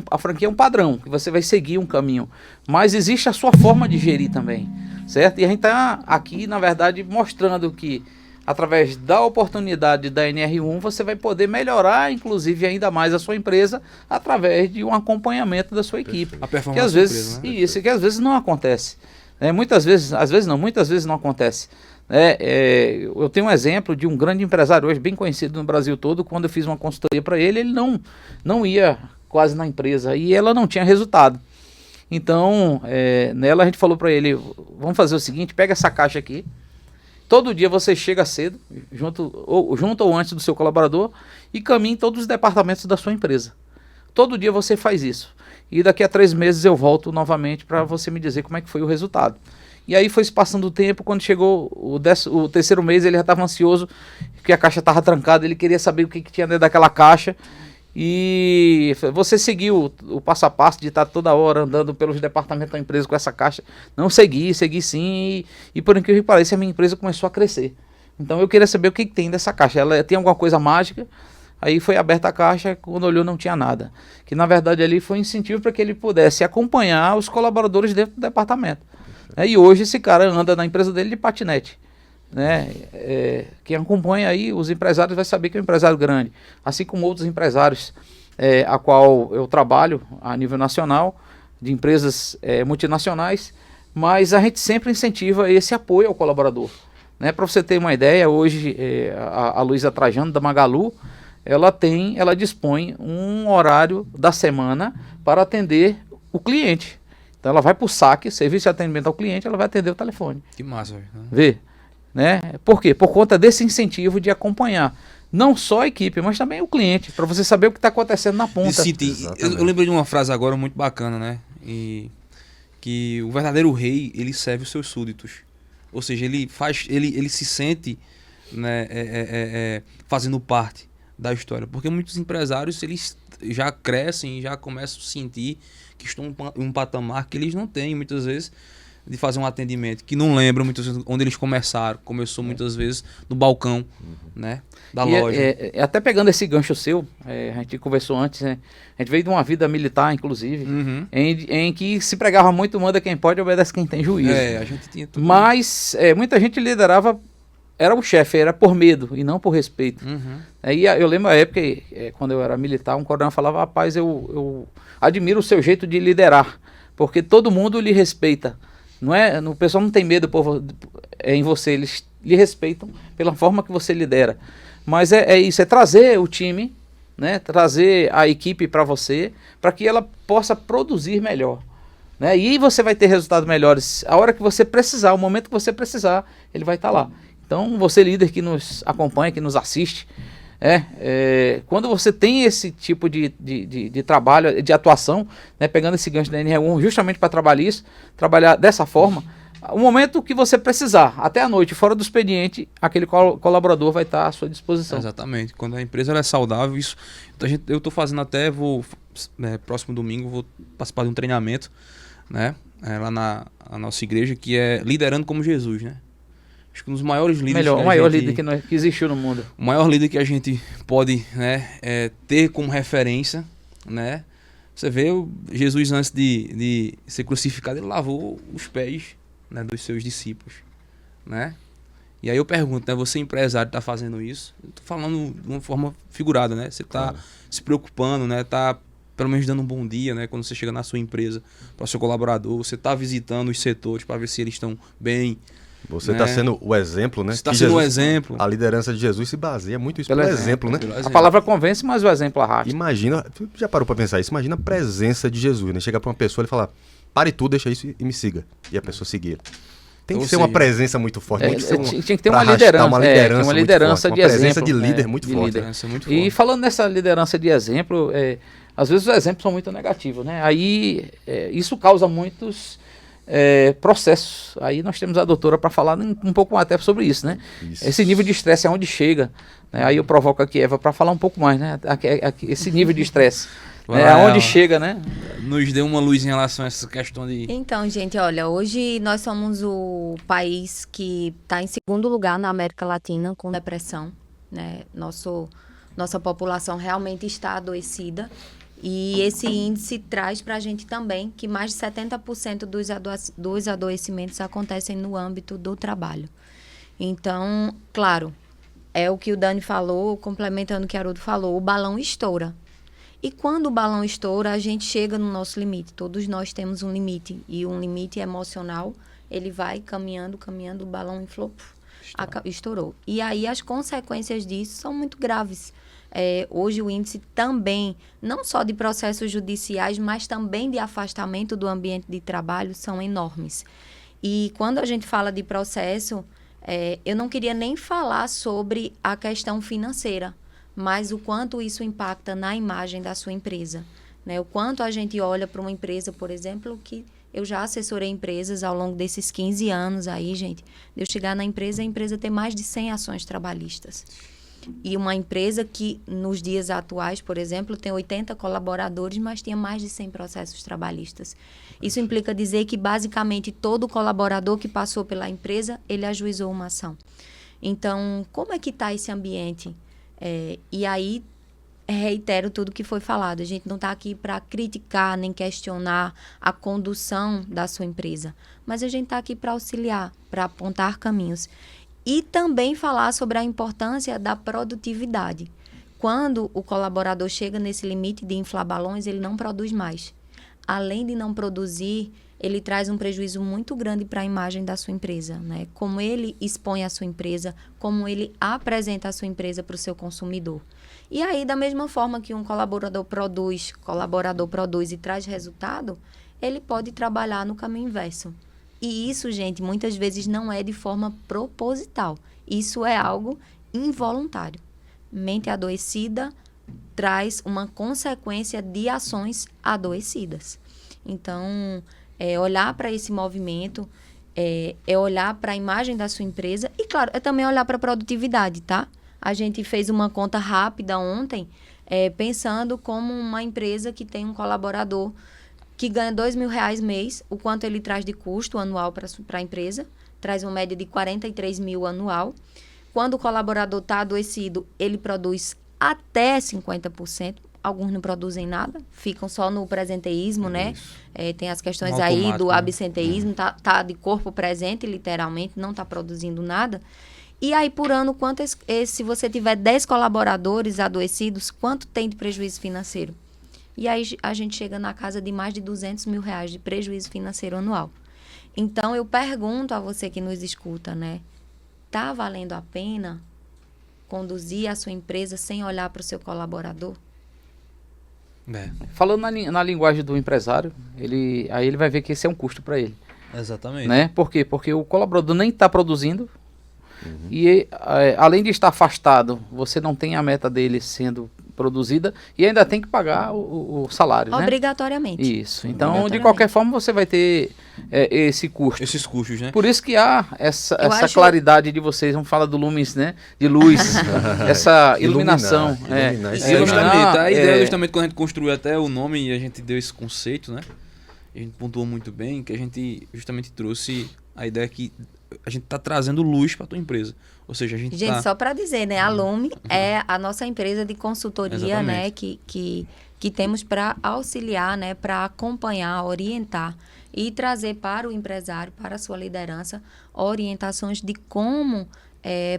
a franquia é um padrão, que você vai seguir um caminho, mas existe a sua forma de gerir também, certo? E a gente está aqui, na verdade, mostrando que através da oportunidade da NR1, você vai poder melhorar, inclusive, ainda mais a sua empresa através de um acompanhamento da sua equipe. A performance que às vezes, da empresa, né? Isso, que às vezes não acontece. Muitas vezes não acontece. Eu tenho um exemplo de um grande empresário hoje, bem conhecido no Brasil todo. Quando eu fiz uma consultoria para ele não ia quase na empresa e ela não tinha resultado. Então, nela a gente falou para ele, vamos fazer o seguinte, pega essa caixa aqui. Todo dia você chega cedo, junto ou antes do seu colaborador, e caminha em todos os departamentos da sua empresa. todo dia você faz isso. E daqui a 3 meses eu volto novamente para você me dizer como é que foi o resultado. E aí foi se passando o tempo, quando chegou o 3º mês, ele já estava ansioso, porque a caixa estava trancada, ele queria saber o que tinha dentro daquela caixa. E você seguiu o passo a passo de estar toda hora andando pelos departamentos da empresa com essa caixa? Não, segui sim, e por incrível que pareça, a minha empresa começou a crescer. Então eu queria saber o que tem dessa caixa. Ela tem alguma coisa mágica? Aí foi aberta a caixa, quando olhou não tinha nada. Que na verdade ali foi um incentivo para que ele pudesse acompanhar os colaboradores dentro do departamento. E hoje esse cara anda na empresa dele de patinete. Né? Quem acompanha aí os empresários vai saber que é um empresário grande. Assim como outros empresários a qual eu trabalho a nível nacional, de empresas multinacionais, mas a gente sempre incentiva esse apoio ao colaborador. Né? Para você ter uma ideia, hoje a Luísa Trajano da Magalu, ela dispõe um horário da semana para atender o cliente. Então ela vai para o saque, serviço de atendimento ao cliente, ela vai atender o telefone. Que massa, velho. Vê, né? Por quê? Por conta desse incentivo de acompanhar não só a equipe, mas também o cliente, para você saber o que está acontecendo na ponta. Eu lembrei de uma frase agora muito bacana, né? Que o verdadeiro rei, ele serve os seus súditos. Ou seja, ele se sente, né, fazendo parte da história. Porque muitos empresários, eles já crescem e já começam a sentir que estão em um patamar que eles não têm, muitas vezes, de fazer um atendimento, que não lembram muitas vezes onde eles começaram. Começou muitas vezes no balcão, né, da loja. Até pegando esse gancho seu, a gente conversou antes, né? A gente veio de uma vida militar, inclusive, em que se pregava muito, manda quem pode, obedece quem tem juízo. A gente tinha tudo. Mas muita gente liderava, era o chefe, era por medo e não por respeito. Aí eu lembro a época, quando eu era militar, um coronel falava: rapaz, eu admiro o seu jeito de liderar, porque todo mundo lhe respeita. O pessoal não tem medo em você, eles lhe respeitam pela forma que você lidera. Mas isso, é trazer o time, né, trazer a equipe para você, para que ela possa produzir melhor. Né? E você vai ter resultados melhores. A hora que você precisar, o momento que você precisar, ele vai estar lá. Então, você líder que nos acompanha, que nos assiste, quando você tem esse tipo de trabalho, de atuação, né, pegando esse gancho da NR1 justamente para trabalhar dessa forma, o momento que você precisar, até a noite, fora do expediente, aquele colaborador vai estar à sua disposição. Exatamente. Quando a empresa ela é saudável, isso eu estou fazendo próximo domingo, vou participar de um treinamento, né, lá na nossa igreja, que é Liderando como Jesus, né? Acho que um dos maiores líderes. O maior líder que existiu no mundo. O maior líder que a gente pode, né, ter como referência, né? Você vê Jesus antes de ser crucificado, ele lavou os pés, né, dos seus discípulos, né? E aí eu pergunto, né, você empresário está fazendo isso? Eu tô falando de uma forma figurada, né? Você está se preocupando, né? Tá pelo menos dando um bom dia, né? Quando você chega na sua empresa, para o seu colaborador, você está visitando os setores para ver se eles estão bem. Você está sendo o exemplo, né? Você está sendo o exemplo. A liderança de Jesus se baseia muito isso pelo exemplo, né? A palavra convence, mas o exemplo arrasta. Imagina, já parou para pensar isso? Imagina a presença de Jesus, né? Chegar para uma pessoa e falar: pare tudo, deixa isso e me siga. E a pessoa seguir ele. Tem que ser uma presença muito forte. Tinha que ter uma liderança. Uma liderança de exemplo. Uma presença exemplo, de líder muito forte. E falando nessa liderança de exemplo, às vezes os exemplos são muito negativos, né? Aí isso causa muitos processos. Aí nós temos a doutora para falar um pouco até sobre isso, né? Isso. Esse nível de estresse aonde chega, né? Aí eu provoco aqui Eva para falar um pouco mais, né? Esse nível de estresse, aonde chega, né? Nos dê uma luz em relação a essa questão de... Então, gente, olha, hoje nós somos o país que está em segundo lugar na América Latina com depressão, né? Nossa população realmente está adoecida. E esse índice traz para a gente também que mais de 70% dos adoecimentos acontecem no âmbito do trabalho. Então, claro, é o que o Dani falou, complementando o que o Haroldo falou, o balão estoura. E quando o balão estoura, a gente chega no nosso limite. Todos nós temos um limite. E um limite emocional, ele vai caminhando, o balão inflou, estourou. E aí as consequências disso são muito graves. Hoje o índice também, não só de processos judiciais, mas também de afastamento do ambiente de trabalho são enormes. E quando a gente fala de processo, eu não queria nem falar sobre a questão financeira, mas o quanto isso impacta na imagem da sua empresa. né? O quanto a gente olha para uma empresa, por exemplo, que eu já assessorei empresas ao longo desses 15 anos aí, gente, de eu chegar na empresa e a empresa ter mais de 100 ações trabalhistas. E uma empresa que, nos dias atuais, por exemplo, tem 80 colaboradores, mas tinha mais de 100 processos trabalhistas. Isso implica dizer que, basicamente, todo colaborador que passou pela empresa, ele ajuizou uma ação. Então, como é que está esse ambiente? E aí, reitero tudo que foi falado. A gente não está aqui para criticar nem questionar a condução da sua empresa, mas a gente está aqui para auxiliar, para apontar caminhos. E também falar sobre a importância da produtividade. Quando o colaborador chega nesse limite de inflar balões, ele não produz mais. Além de não produzir, ele traz um prejuízo muito grande para a imagem da sua empresa, né? Como ele expõe a sua empresa, como ele apresenta a sua empresa para o seu consumidor. E aí, da mesma forma que um colaborador produz e traz resultado, ele pode trabalhar no caminho inverso. E isso, gente, muitas vezes não é de forma proposital. Isso é algo involuntário. Mente adoecida traz uma consequência de ações adoecidas. Então, olhar para esse movimento, olhar para a imagem da sua empresa e, claro, é também olhar para a produtividade, tá? A gente fez uma conta rápida ontem, pensando como uma empresa que tem um colaborador que ganha R$2.000 mês, o quanto ele traz de custo anual para a empresa, traz uma média de 43 mil anual. Quando o colaborador está adoecido, ele produz até 50%. Alguns não produzem nada, ficam só no presenteísmo, né? Tem as questões aí do absenteísmo, tá de corpo presente, literalmente, não está produzindo nada. E aí, por ano, se você tiver 10 colaboradores adoecidos, quanto tem de prejuízo financeiro? E aí a gente chega na casa de mais de R$200 mil de prejuízo financeiro anual. Então, eu pergunto a você que nos escuta, né? Tá valendo a pena conduzir a sua empresa sem olhar para o seu colaborador? Falando na linguagem do empresário, aí ele vai ver que esse é um custo para ele. Exatamente. Né? Por quê? Porque o colaborador nem está produzindo. E além de estar afastado, você não tem a meta dele sendo produzida e ainda tem que pagar o salário, obrigatoriamente. Né? Isso. Então, de qualquer forma, você vai ter esse custo. Esses custos, né? Por isso que há essa claridade de vocês, vamos falar do Lumens, né? De luz, essa iluminação. Justamente, a ideia justamente quando a gente construiu até o nome e a gente deu esse conceito, né? A gente pontuou muito bem que a gente justamente trouxe a ideia que a gente está trazendo luz para a tua empresa. Ou seja, a gente só para dizer, né? A Lume é a nossa empresa de consultoria, né? Que temos para auxiliar, né? Para acompanhar, orientar e trazer para o empresário, para a sua liderança, orientações de como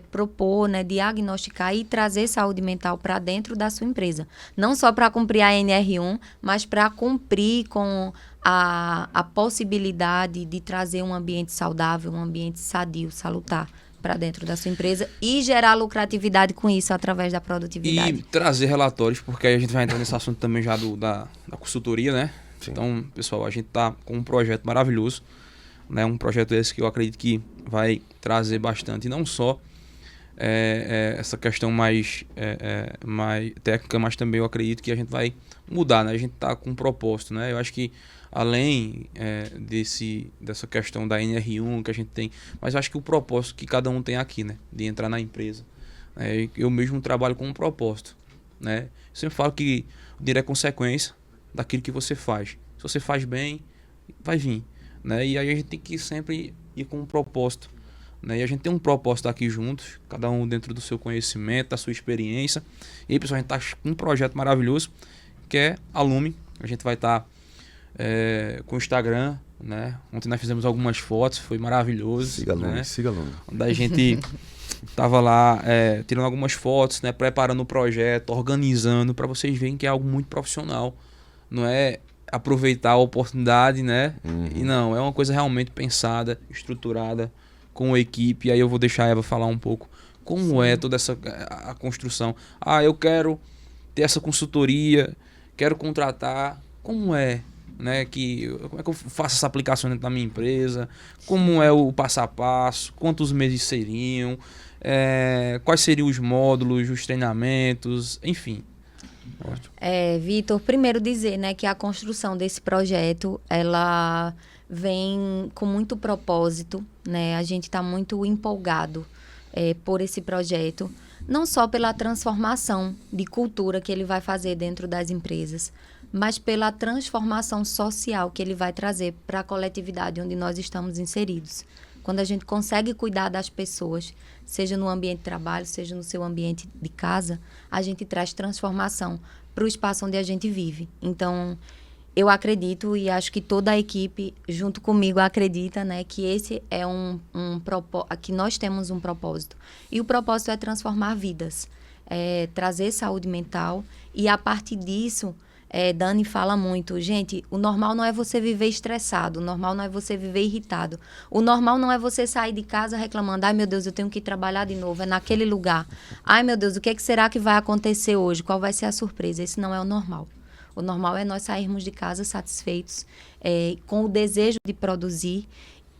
propor, né? Diagnosticar e trazer saúde mental para dentro da sua empresa. Não só para cumprir a NR1, mas para cumprir com a possibilidade de trazer um ambiente saudável, um ambiente sadio, salutar para dentro da sua empresa e gerar lucratividade com isso através da produtividade. E trazer relatórios, porque aí a gente vai entrar nesse assunto também já da consultoria, né? Sim. Então, pessoal, a gente tá com um projeto maravilhoso, né? Um projeto esse que eu acredito que vai trazer bastante, e não só essa questão mais técnica, mas também eu acredito que a gente vai mudar, né? A gente tá com um propósito, né? Eu acho que além dessa questão da NR1 que a gente tem, mas eu acho que o propósito que cada um tem aqui, né? De entrar na empresa. Eu mesmo trabalho com um propósito, né? Eu sempre falo que o dinheiro é consequência daquilo que você faz. Se você faz bem, vai vir, né? E aí a gente tem que sempre ir com um propósito, né? E a gente tem um propósito aqui juntos, cada um dentro do seu conhecimento, da sua experiência. E aí, pessoal, a gente tá com um projeto maravilhoso, que é a Lume. A gente vai estar com o Instagram, né? Ontem nós fizemos algumas fotos, foi maravilhoso. Siga Lume, né? siga Lume. Onde a gente tava lá tirando algumas fotos, né? Preparando o projeto, organizando, para vocês verem que é algo muito profissional. Não é aproveitar a oportunidade, né? E não, é uma coisa realmente pensada, estruturada, com a equipe. E aí eu vou deixar a Eva falar um pouco como é toda a construção. Eu quero ter essa consultoria, quero contratar. Como é, né? Como é que eu faço essa aplicação dentro da minha empresa? Como é o passo a passo? Quantos meses seriam? Quais seriam os módulos, os treinamentos? Enfim, Vitor, primeiro dizer, né, que a construção desse projeto, ela vem com muito propósito, né? A gente está muito empolgado por esse projeto, não só pela transformação de cultura que ele vai fazer dentro das empresas, mas pela transformação social que ele vai trazer para a coletividade onde nós estamos inseridos. Quando a gente consegue cuidar das pessoas, seja no ambiente de trabalho, seja no seu ambiente de casa, a gente traz transformação para o espaço onde a gente vive. Então, eu acredito e acho que toda a equipe, junto comigo, acredita, né, que esse é que nós temos um propósito. E o propósito é transformar vidas, trazer saúde mental e, a partir disso, Dani fala muito, gente, o normal não é você viver estressado, o normal não é você viver irritado, o normal não é você sair de casa reclamando, ai meu Deus, eu tenho que ir trabalhar de novo, é naquele lugar, ai meu Deus, o que será que vai acontecer hoje, qual vai ser a surpresa? Esse não é o normal. O normal é nós sairmos de casa satisfeitos, com o desejo de produzir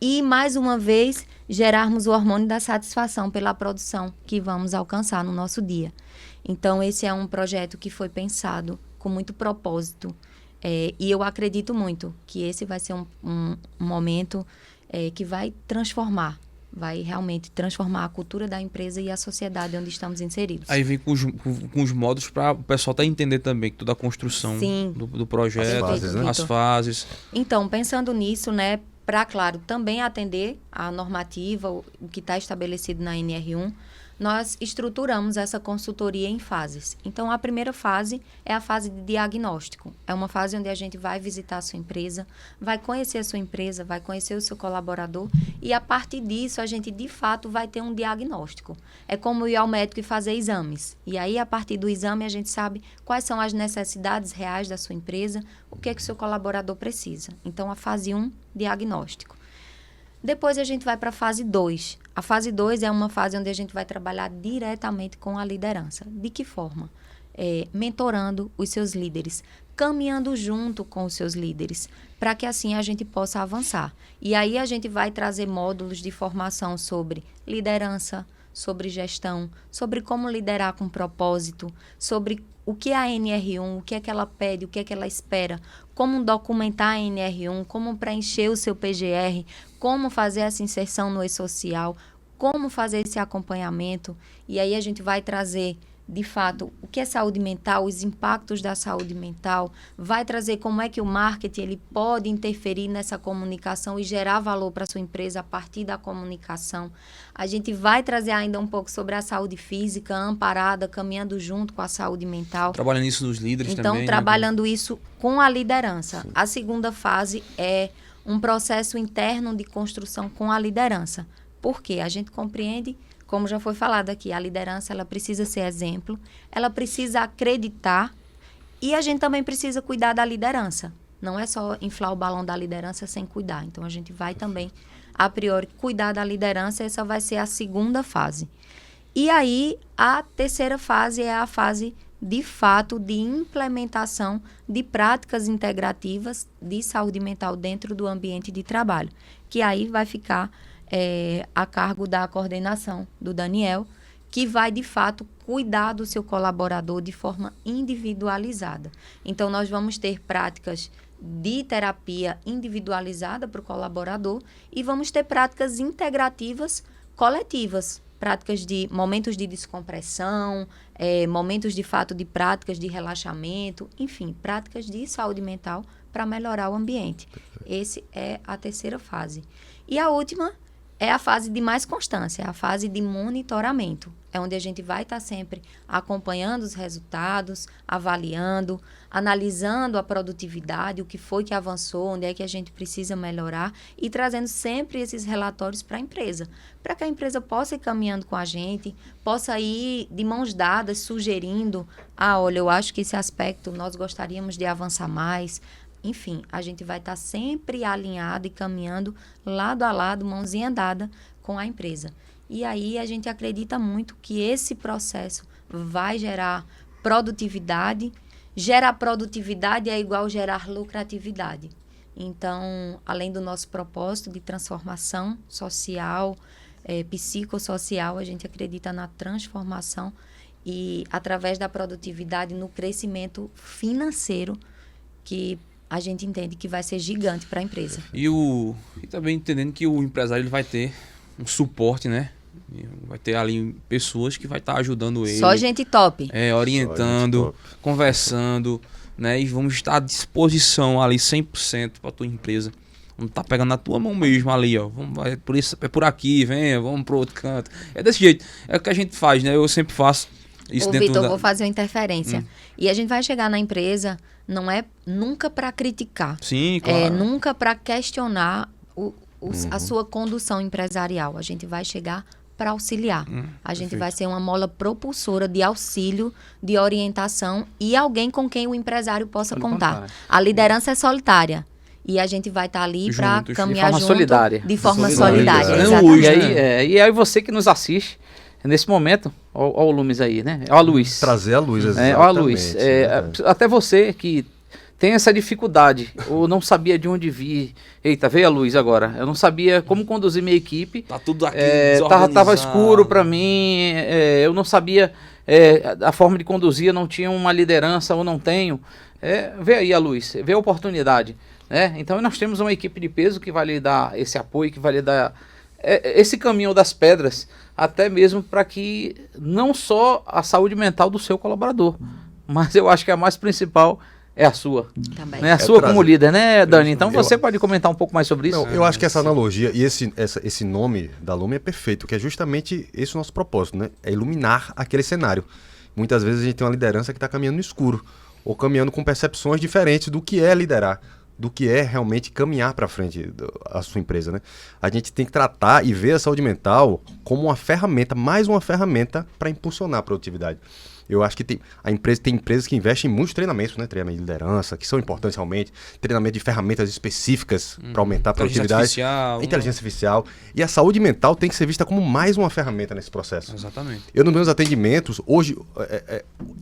e, mais uma vez, gerarmos o hormônio da satisfação pela produção que vamos alcançar no nosso dia. Então, esse é um projeto que foi pensado com muito propósito. E eu acredito muito que esse vai ser um momento que vai realmente transformar a cultura da empresa e a sociedade onde estamos inseridos. Aí vem com os modos para o pessoal entender também toda a construção do projeto, as fases. Então, pensando nisso, né, para, claro, também atender a normativa, o que está estabelecido na NR1, nós estruturamos essa consultoria em fases. Então, a primeira fase é a fase de diagnóstico. É uma fase onde a gente vai visitar a sua empresa, vai conhecer a sua empresa, vai conhecer o seu colaborador e, a partir disso, a gente, de fato, vai ter um diagnóstico. É como ir ao médico e fazer exames. E aí, a partir do exame, a gente sabe quais são as necessidades reais da sua empresa, o que é que o seu colaborador precisa. Então, a fase 1, diagnóstico. Depois a gente vai para a fase 2. A fase 2 é uma fase onde a gente vai trabalhar diretamente com a liderança. De que forma? Mentorando os seus líderes, caminhando junto com os seus líderes, para que assim a gente possa avançar. E aí a gente vai trazer módulos de formação sobre liderança, sobre gestão, sobre como liderar com propósito, sobre o que é a NR1, o que é que ela pede, o que é que ela espera, como documentar a NR1, como preencher o seu PGR, como fazer essa inserção no e-social, como fazer esse acompanhamento. E aí a gente vai trazer, de fato, o que é saúde mental, os impactos da saúde mental, vai trazer como é que o marketing ele pode interferir nessa comunicação e gerar valor para a sua empresa a partir da comunicação. A gente vai trazer ainda um pouco sobre a saúde física, amparada, caminhando junto com a saúde mental. Trabalhando isso nos líderes então, também. Então, trabalhando isso com a liderança. Sim. A segunda fase é um processo interno de construção com a liderança. Por quê? A gente compreende, como já foi falado aqui, a liderança ela precisa ser exemplo, ela precisa acreditar e a gente também precisa cuidar da liderança. Não é só inflar o balão da liderança sem cuidar. Então, a gente vai também, a priori, cuidar da liderança. Essa vai ser a segunda fase. E aí, a terceira fase é a fase, de fato, de implementação de práticas integrativas de saúde mental dentro do ambiente de trabalho. Que aí vai ficar a cargo da coordenação do Daniel, que vai, de fato, cuidar do seu colaborador de forma individualizada. Então, nós vamos ter práticas de terapia individualizada para o colaborador e vamos ter práticas integrativas coletivas, práticas de momentos de descompressão, momentos, de fato, de práticas de relaxamento, enfim, práticas de saúde mental para melhorar o ambiente. Essa é a terceira fase. E a última é a fase de mais constância, a fase de monitoramento. É onde a gente vai estar sempre acompanhando os resultados, avaliando, analisando a produtividade, o que foi que avançou, onde é que a gente precisa melhorar e trazendo sempre esses relatórios para a empresa, para que a empresa possa ir caminhando com a gente, possa ir de mãos dadas, sugerindo, olha, eu acho que esse aspecto nós gostaríamos de avançar mais. Enfim, a gente vai estar sempre alinhado e caminhando lado a lado, mãozinha dada com a empresa. E aí a gente acredita muito que esse processo vai gerar produtividade. Gerar produtividade é igual gerar lucratividade. Então, além do nosso propósito de transformação social, psicossocial, a gente acredita na transformação e através da produtividade no crescimento financeiro que a gente entende que vai ser gigante para a empresa. E também entendendo que o empresário ele vai ter um suporte, né? Vai ter ali pessoas que vai estar ajudando ele. Só gente top. Orientando, Só gente top. conversando, né? E vamos estar à disposição ali 100% para tua empresa. Vamos estar pegando na tua mão mesmo ali, ó. É por aqui, venha, vamos pro outro canto. É desse jeito. É o que a gente faz, né? Eu sempre faço isso Ô, dentro Vitor, da... vou fazer uma interferência. E a gente vai chegar na empresa, não é nunca para criticar. Sim, É claro. nunca para questionar a sua condução empresarial. A gente vai chegar para auxiliar. A gente perfeito. vai ser uma mola propulsora de auxílio, de orientação e alguém com quem o empresário possa Pode contar. contar. A liderança é solitária. E a gente vai estar ali para Juntos, de caminhar forma junto solidária. de forma Solidária. solidária. É um Exatamente. luxo, E aí você que nos assiste, nesse momento, ó o Lumes aí, né? Ó a luz. Trazer a luz, exatamente. Ó a luz. Verdade. Até você que tem essa dificuldade, ou não sabia de onde vir. Eita, veio a luz agora. Eu não sabia como conduzir minha equipe. Tá tudo aqui Tava desorganizado. escuro para mim, eu não sabia a forma de conduzir, eu não tinha uma liderança ou não tenho. Vê aí a luz, vê a oportunidade. Né? Então nós temos uma equipe de peso que vai lhe dar esse apoio, que vai lhe dar esse caminho das pedras, até mesmo para que não só a saúde mental do seu colaborador, mas eu acho que a mais principal é a sua. Também. Né? A sua trazer. como líder, né, Dani? Então Eu- você pode comentar um pouco mais sobre isso? Não, eu acho que essa analogia e esse nome da Lume é perfeito, que é justamente esse o nosso propósito, né? É iluminar aquele cenário. Muitas vezes a gente tem uma liderança que está caminhando no escuro, ou caminhando com percepções diferentes do que é liderar, do que é realmente caminhar para frente a sua empresa, né? A gente tem que tratar e ver a saúde mental como uma ferramenta, mais uma ferramenta para impulsionar a produtividade. Eu acho que tem empresas que investem em muitos treinamentos, né? Treinamento de liderança, que são importantes realmente, treinamento de ferramentas específicas para aumentar a produtividade, inteligência artificial. E a saúde mental tem que ser vista como mais uma ferramenta nesse processo. Exatamente. Eu, nos meus atendimentos, hoje,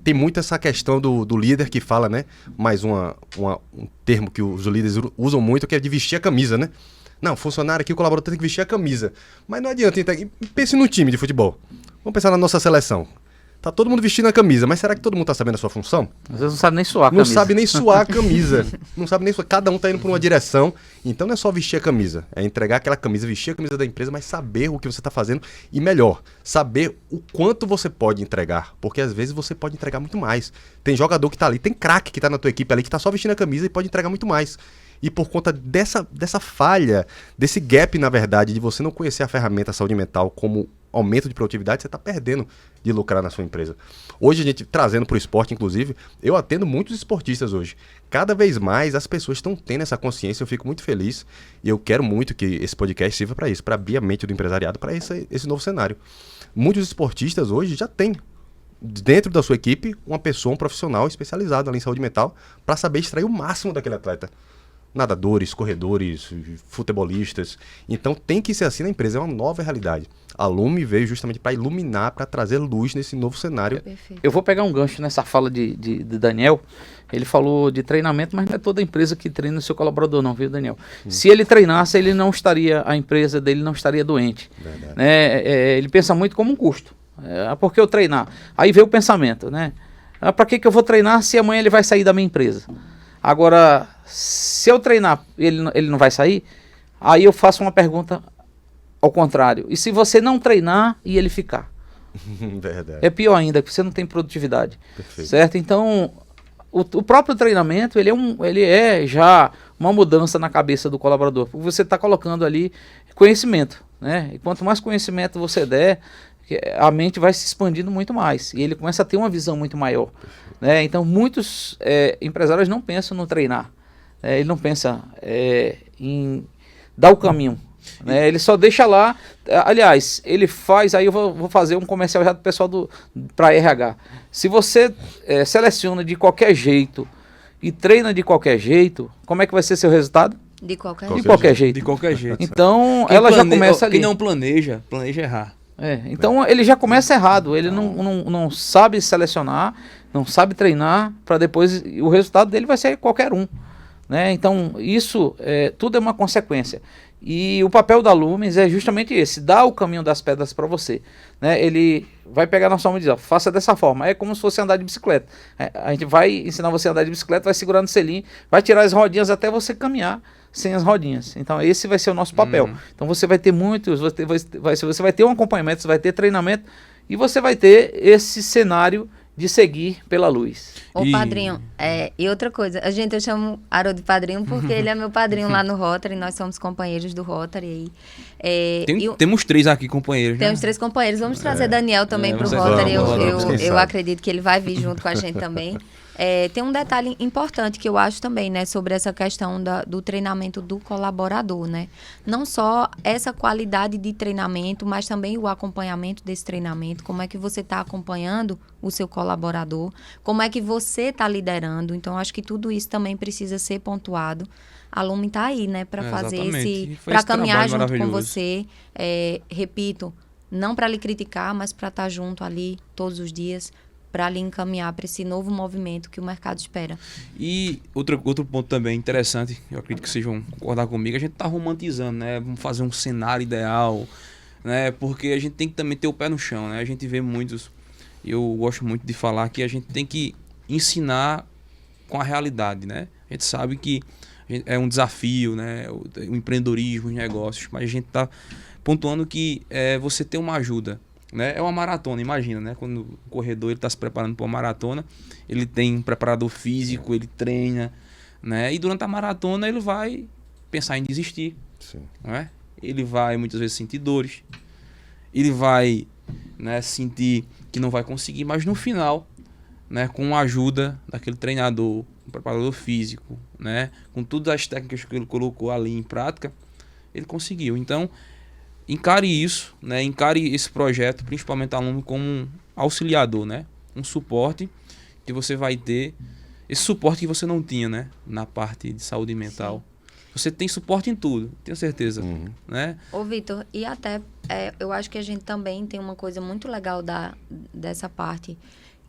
tem muito essa questão do líder que fala, né? Mais um termo que os líderes usam muito, que é de vestir a camisa, né? Não, funcionário aqui, o colaborador tem que vestir a camisa. Mas não adianta. Pense no time de futebol. Vamos pensar na nossa seleção. Tá todo mundo vestindo a camisa, mas será que todo mundo tá sabendo a sua função? Às vezes não sabe nem suar a Não camisa. sabe nem suar a camisa. Não sabe nem suar. Cada um tá indo por uma direção. Então não é só vestir a camisa. É entregar aquela camisa, vestir a camisa da empresa, mas saber o que você tá fazendo. E melhor, saber o quanto você pode entregar. Porque às vezes você pode entregar muito mais. Tem jogador que tá ali, tem craque que tá na tua equipe ali, que tá só vestindo a camisa e pode entregar muito mais. E por conta dessa falha, desse gap, na verdade, de você não conhecer a ferramenta saúde mental como aumento de produtividade, você está perdendo de lucrar na sua empresa. Hoje, a gente trazendo para o esporte, inclusive, eu atendo muitos esportistas hoje. Cada vez mais as pessoas estão tendo essa consciência, eu fico muito feliz e eu quero muito que esse podcast sirva para isso, para abrir a mente do empresariado para esse novo cenário. Muitos esportistas hoje já têm dentro da sua equipe uma pessoa, um profissional especializado ali em saúde mental para saber extrair o máximo daquele atleta. Nadadores, corredores, futebolistas. Então tem que ser assim na empresa, é uma nova realidade. A Lume veio justamente para iluminar, para trazer luz nesse novo cenário. Perfeito. Eu vou pegar um gancho nessa fala de Daniel. Ele falou de treinamento, mas não é toda empresa que treina o seu colaborador, não, viu, Daniel? Se ele treinasse, ele não estaria, a empresa dele não estaria doente. Verdade. Né? Ele pensa muito como um custo. Por que eu treinar? Aí vem o pensamento, né? Para que eu vou treinar se amanhã ele vai sair da minha empresa? Agora, se eu treinar e ele não vai sair, aí eu faço uma pergunta ao contrário. E se você não treinar e ele ficar? Verdade. É pior ainda, porque você não tem produtividade. Perfeito. Certo? Então, o próprio treinamento, ele é já uma mudança na cabeça do colaborador. Porque você está colocando ali conhecimento, né? E quanto mais conhecimento você der, a mente vai se expandindo muito mais. E ele começa a ter uma visão muito maior. Né? Então, muitos empresários não pensam no treinar. Ele não pensa em dar o caminho. Né? Ele só deixa lá. Aliás, ele faz. Aí eu vou fazer um comercial já do pessoal para RH. Se você seleciona de qualquer jeito e treina de qualquer jeito, como é que vai ser seu resultado? De qualquer Qualquer De qualquer De jeito. qualquer jeito. Então, Quem ela já plane- começa ali. Quem não planeja errar. Então ele já começa errado, ele não sabe selecionar, não sabe treinar, para depois o resultado dele vai ser qualquer um. Né? Então isso tudo é uma consequência. E o papel da Lumens é justamente esse, dar o caminho das pedras para você, né? Ele vai pegar na sua mão e dizer, ó, faça dessa forma, é como se fosse andar de bicicleta. A gente vai ensinar você a andar de bicicleta, vai segurar no selim, vai tirar as rodinhas até você caminhar sem as rodinhas. Então esse vai ser o nosso papel. Então você vai ter muitos, você vai ter um acompanhamento, você vai ter treinamento e você vai ter esse cenário de seguir pela luz. Ô, padrinho, e outra coisa, eu chamo Haroldo de padrinho porque ele é meu padrinho lá no Rotary, nós somos companheiros do Rotary aí. Temos 3 aqui companheiros, né? Temos 3 companheiros, vamos trazer Daniel também pro Rotary, vamos, eu acredito que ele vai vir junto com a gente também. Tem um detalhe importante que eu acho também, né, sobre essa questão do treinamento do colaborador, né? Não só essa qualidade de treinamento, mas também o acompanhamento desse treinamento, como é que você está acompanhando o seu colaborador, como é que você está liderando. Então, acho que tudo isso também precisa ser pontuado. A Lumen está aí, né, para fazer para caminhar junto com você. Repito, não para lhe criticar, mas para estar junto ali todos os dias, para lhe encaminhar para esse novo movimento que o mercado espera. E outro ponto também interessante, eu acredito que vocês vão concordar comigo, a gente está romantizando, né? Vamos fazer um cenário ideal, né? Porque a gente tem que também ter o pé no chão, né? A gente vê muitos, eu gosto muito de falar que a gente tem que ensinar com a realidade, né? A gente sabe que é um desafio, né? O empreendedorismo, os negócios, mas a gente está pontuando que você ter uma ajuda, né? É uma maratona, imagina, né? Quando o corredor está se preparando para uma maratona, ele tem um preparador físico, ele treina, né? E durante a maratona ele vai pensar em desistir. Sim. Né? Ele vai muitas vezes sentir dores, ele vai, né, sentir que não vai conseguir, mas no final, né, com a ajuda daquele treinador, um preparador físico, né, com todas as técnicas que ele colocou ali em prática, ele conseguiu. Então, encare isso, né? Encare esse projeto, principalmente aluno, como um auxiliador, né? Um suporte que você vai ter, esse suporte que você não tinha, né? Na parte de saúde mental. Sim. Você tem suporte em tudo, tenho certeza, né? Ô, Vitor, e até, eu acho que a gente também tem uma coisa muito legal dessa parte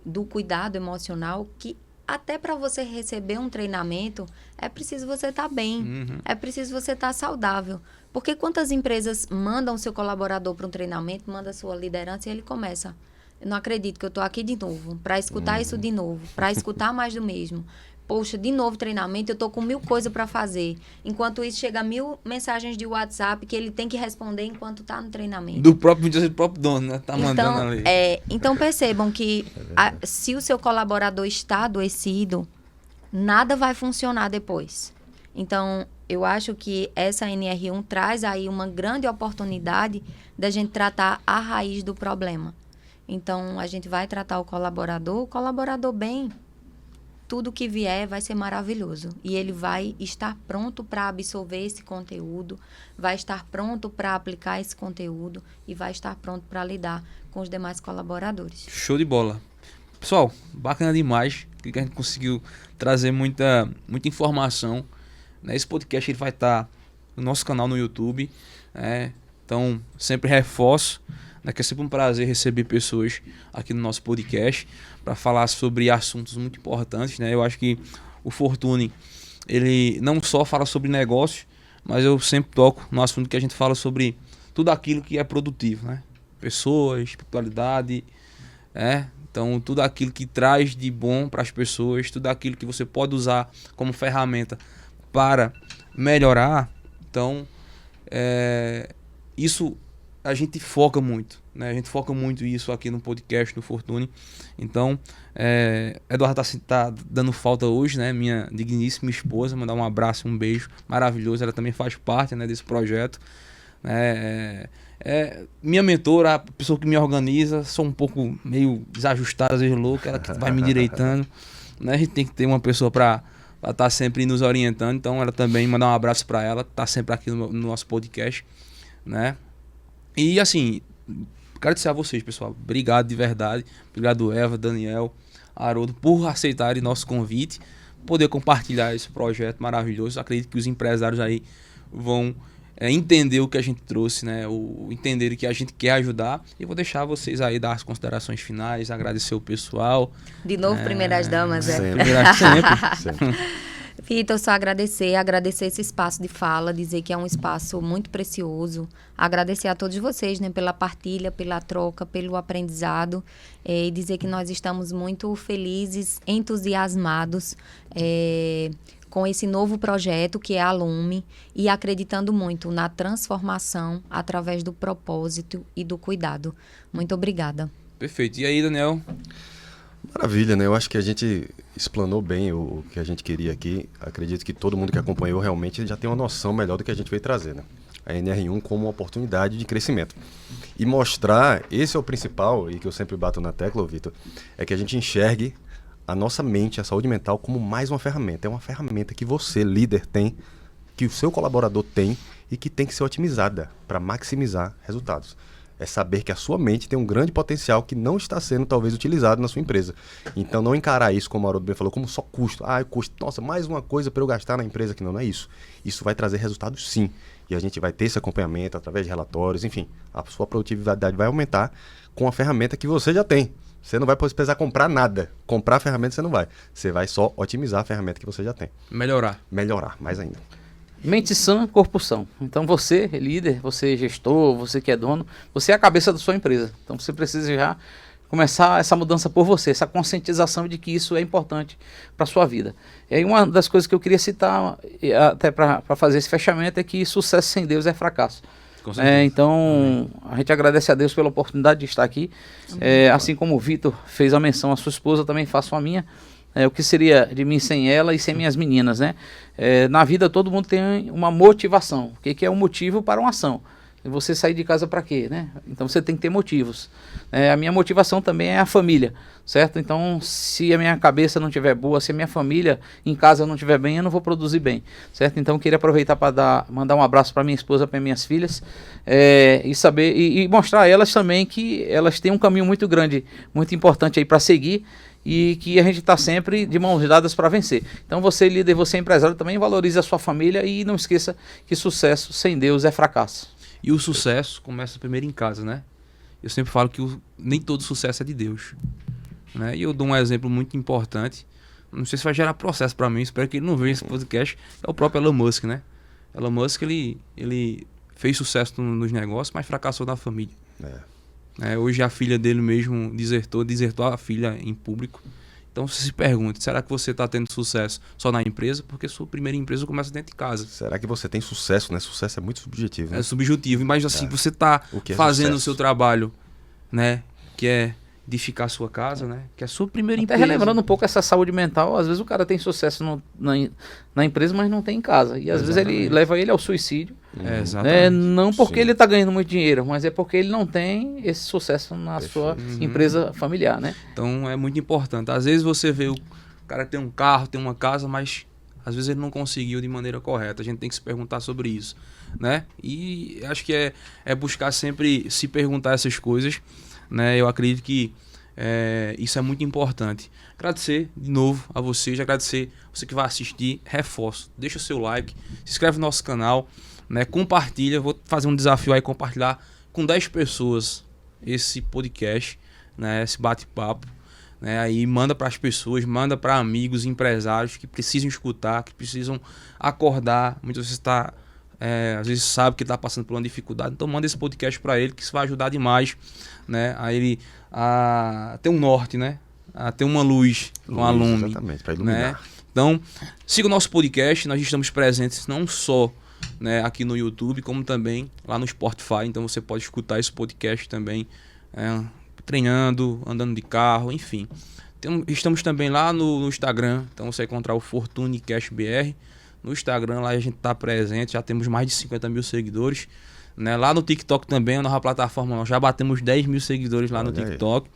do cuidado emocional, que até para você receber um treinamento, é preciso você estar bem, é preciso você estar saudável. Porque quantas empresas mandam seu colaborador para um treinamento, manda sua liderança e ele começa, eu não acredito que eu estou aqui de novo, para escutar isso de novo, para escutar mais do mesmo. Poxa, de novo treinamento, eu estou com 1000 coisas para fazer. Enquanto isso, chega 1000 mensagens de WhatsApp que ele tem que responder enquanto está no treinamento. Do próprio dono, né? Tá mandando ali. Então percebam que se o seu colaborador está adoecido, nada vai funcionar depois. Então, eu acho que essa NR1 traz aí uma grande oportunidade da gente tratar a raiz do problema. Então, a gente vai tratar o colaborador bem, tudo que vier vai ser maravilhoso. E ele vai estar pronto para absorver esse conteúdo, vai estar pronto para aplicar esse conteúdo e vai estar pronto para lidar com os demais colaboradores. Show de bola. Pessoal, bacana demais que a gente conseguiu trazer muita informação. Esse podcast ele vai estar no nosso canal no YouTube, né? Então sempre reforço, né, que é sempre um prazer receber pessoas aqui no nosso podcast para falar sobre assuntos muito importantes, né? Eu acho que o Fortune ele não só fala sobre negócios, mas eu sempre toco no assunto que a gente fala sobre tudo aquilo que é produtivo, né? Pessoas, espiritualidade, então tudo aquilo que traz de bom para as pessoas, tudo aquilo que você pode usar como ferramenta para melhorar. Então isso a gente foca muito, né? A gente foca muito isso aqui no podcast do Fortune. Então Eduardo tá dando falta hoje, né? Minha digníssima esposa, mandar um abraço, um beijo maravilhoso. Ela também faz parte, né, desse projeto, minha mentora, a pessoa que me organiza. Sou um pouco meio desajustado, às vezes louco, ela que vai me direitando, né? A gente tem que ter uma pessoa para estar sempre nos orientando. Então ela também, mandar um abraço para ela, tá sempre aqui no nosso podcast, né? E assim, quero agradecer a vocês, pessoal. Obrigado de verdade. Obrigado, Eva, Daniel, Haroldo, por aceitarem nosso convite, poder compartilhar esse projeto maravilhoso. Acredito que os empresários aí vão entender o que a gente trouxe, né? Entender que a gente quer ajudar. E vou deixar vocês aí dar as considerações finais, agradecer o pessoal. De novo, primeiras damas, sempre. Primeiras sempre. Vitor, só agradecer esse espaço de fala, dizer que é um espaço muito precioso, agradecer a todos vocês, né, pela partilha, pela troca, pelo aprendizado, e dizer que nós estamos muito felizes, entusiasmados com esse novo projeto que é a Lume e acreditando muito na transformação através do propósito e do cuidado. Muito obrigada. Perfeito. E aí, Daniel? Maravilha, né? Eu acho que a gente explanou bem o que a gente queria aqui. Acredito que todo mundo que acompanhou realmente já tem uma noção melhor do que a gente veio trazer, né? A NR1 como uma oportunidade de crescimento. E mostrar, esse é o principal, e que eu sempre bato na tecla, Vitor, é que a gente enxergue a nossa mente, a saúde mental, como mais uma ferramenta. É uma ferramenta que você, líder, tem, que o seu colaborador tem e que tem que ser otimizada para maximizar resultados. É saber que a sua mente tem um grande potencial que não está sendo, talvez, utilizado na sua empresa. Então, não encarar isso, como o Haroldo bem falou, como só custo. Custo. Nossa, mais uma coisa para eu gastar na empresa que não é isso. Isso vai trazer resultados, sim. E a gente vai ter esse acompanhamento através de relatórios, enfim. A sua produtividade vai aumentar com a ferramenta que você já tem. Você não vai precisar comprar nada. Comprar a ferramenta você não vai. Você vai só otimizar a ferramenta que você já tem. Melhorar, mais ainda. Mente sã, corpo são. Então você, líder, você gestor, você que é dono, você é a cabeça da sua empresa. Então você precisa já começar essa mudança por você, essa conscientização de que isso é importante para a sua vida. E aí uma das coisas que eu queria citar, até para fazer esse fechamento, é que sucesso sem Deus é fracasso. Então, a gente agradece a Deus pela oportunidade de estar aqui. Assim como o Vitor fez a menção à sua esposa, eu também faço a minha. O que seria de mim sem ela e sem minhas meninas, né? Na vida todo mundo tem uma motivação. O que é um motivo para uma ação? Você sair de casa para quê, né? Então você tem que ter motivos. A minha motivação também é a família, certo? Então se a minha cabeça não estiver boa, se a minha família em casa não estiver bem, eu não vou produzir bem, certo? Então eu queria aproveitar para mandar um abraço para minha esposa, para minhas filhas, e saber e mostrar a elas também que elas têm um caminho muito grande, muito importante aí para seguir. E que a gente está sempre de mãos dadas para vencer. Então você, líder, você empresário, também valorize a sua família e não esqueça que sucesso sem Deus é fracasso. E o sucesso começa primeiro em casa, né? Eu sempre falo que nem todo sucesso é de Deus, né? E eu dou um exemplo muito importante. Não sei se vai gerar processo para mim, espero que ele não veja esse podcast. É o próprio Elon Musk, né? Elon Musk, ele fez sucesso nos negócios, mas fracassou na família. Hoje a filha dele mesmo desertou a filha em público. Então você se pergunta, será que você está tendo sucesso só na empresa? Porque sua primeira empresa começa dentro de casa. Será que você tem sucesso, né? Sucesso é muito subjetivo, né? É subjetivo, mas assim, você está fazendo o seu trabalho, né? Que é edificar a sua casa, né? Que é a sua primeira empresa. Relembrando um pouco essa saúde mental, às vezes o cara tem sucesso na empresa, mas não tem em casa. E às vezes ele leva ele ao suicídio. Não porque ele está ganhando muito dinheiro, mas é porque ele não tem esse sucesso na sua empresa familiar, né? Então é muito importante. Às vezes você vê o cara tem um carro, tem uma casa, mas às vezes ele não conseguiu de maneira correta. A gente tem que se perguntar sobre isso, né? E acho que é buscar sempre se perguntar essas coisas, né? Eu acredito que isso é muito importante. Agradecer de novo a vocês, agradecer você que vai assistir, reforço, deixa o seu like, se inscreve no nosso canal, né? Compartilha, vou fazer um desafio aí, compartilhar com 10 pessoas esse podcast, né? Esse bate-papo, né? Aí manda para as pessoas, manda para amigos, empresários que precisam escutar, que precisam acordar. Muitas vezes às vezes sabe que está passando por uma dificuldade, então manda esse podcast para ele, que isso vai ajudar demais, né? A ele a ter um norte, né? A ter uma luz com a Lume. Exatamente, para iluminar. Né? Então, siga o nosso podcast, nós estamos presentes não só, né, aqui no YouTube, como também lá no Spotify, então você pode escutar esse podcast também, treinando, andando de carro, enfim. Estamos também lá no Instagram, então você vai encontrar o FortuneCast BR. No Instagram, lá a gente está presente, já temos mais de 50 mil seguidores, né? Lá no TikTok também, a nova plataforma, nós já batemos 10 mil seguidores lá no TikTok,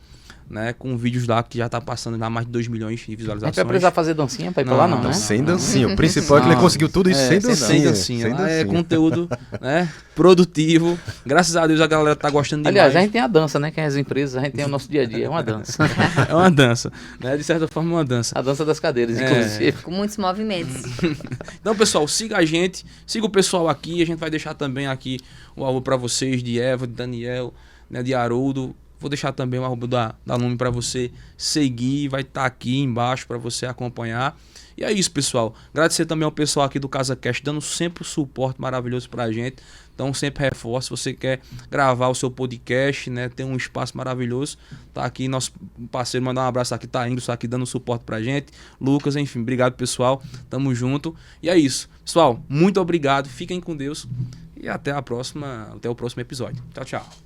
né? Com vídeos lá que já tá passando lá mais de 2 milhões de visualizações. A gente vai precisar fazer dancinha para ir para lá, não, né? Sem dancinha. O principal é que ele conseguiu tudo isso sem dancinha. Sem dancinha. Lá é conteúdo, né, produtivo. Graças a Deus a galera tá gostando demais. Aliás, a gente tem a dança, né? Que as empresas, a gente tem o nosso dia a dia. É uma dança. É uma dança, né? De certa forma, uma dança. A dança das cadeiras, inclusive. Com muitos movimentos. Então, pessoal, siga a gente. Siga o pessoal aqui. A gente vai deixar também aqui o alô para vocês, de Eva, de Daniel, né, de Haroldo. Vou deixar também o arroba da Lume para você seguir, vai estar aqui embaixo para você acompanhar. E é isso, pessoal. Agradecer também ao pessoal aqui do CasaCast, dando sempre o suporte maravilhoso pra gente. Então, sempre reforço, se você quer gravar o seu podcast, né, ter um espaço maravilhoso, tá aqui nosso parceiro, mandar um abraço aqui, tá indo, tá aqui dando suporte pra gente. Lucas, enfim, obrigado, pessoal. Tamo junto. E é isso. Pessoal, muito obrigado. Fiquem com Deus e até a próxima, até o próximo episódio. Tchau, tchau.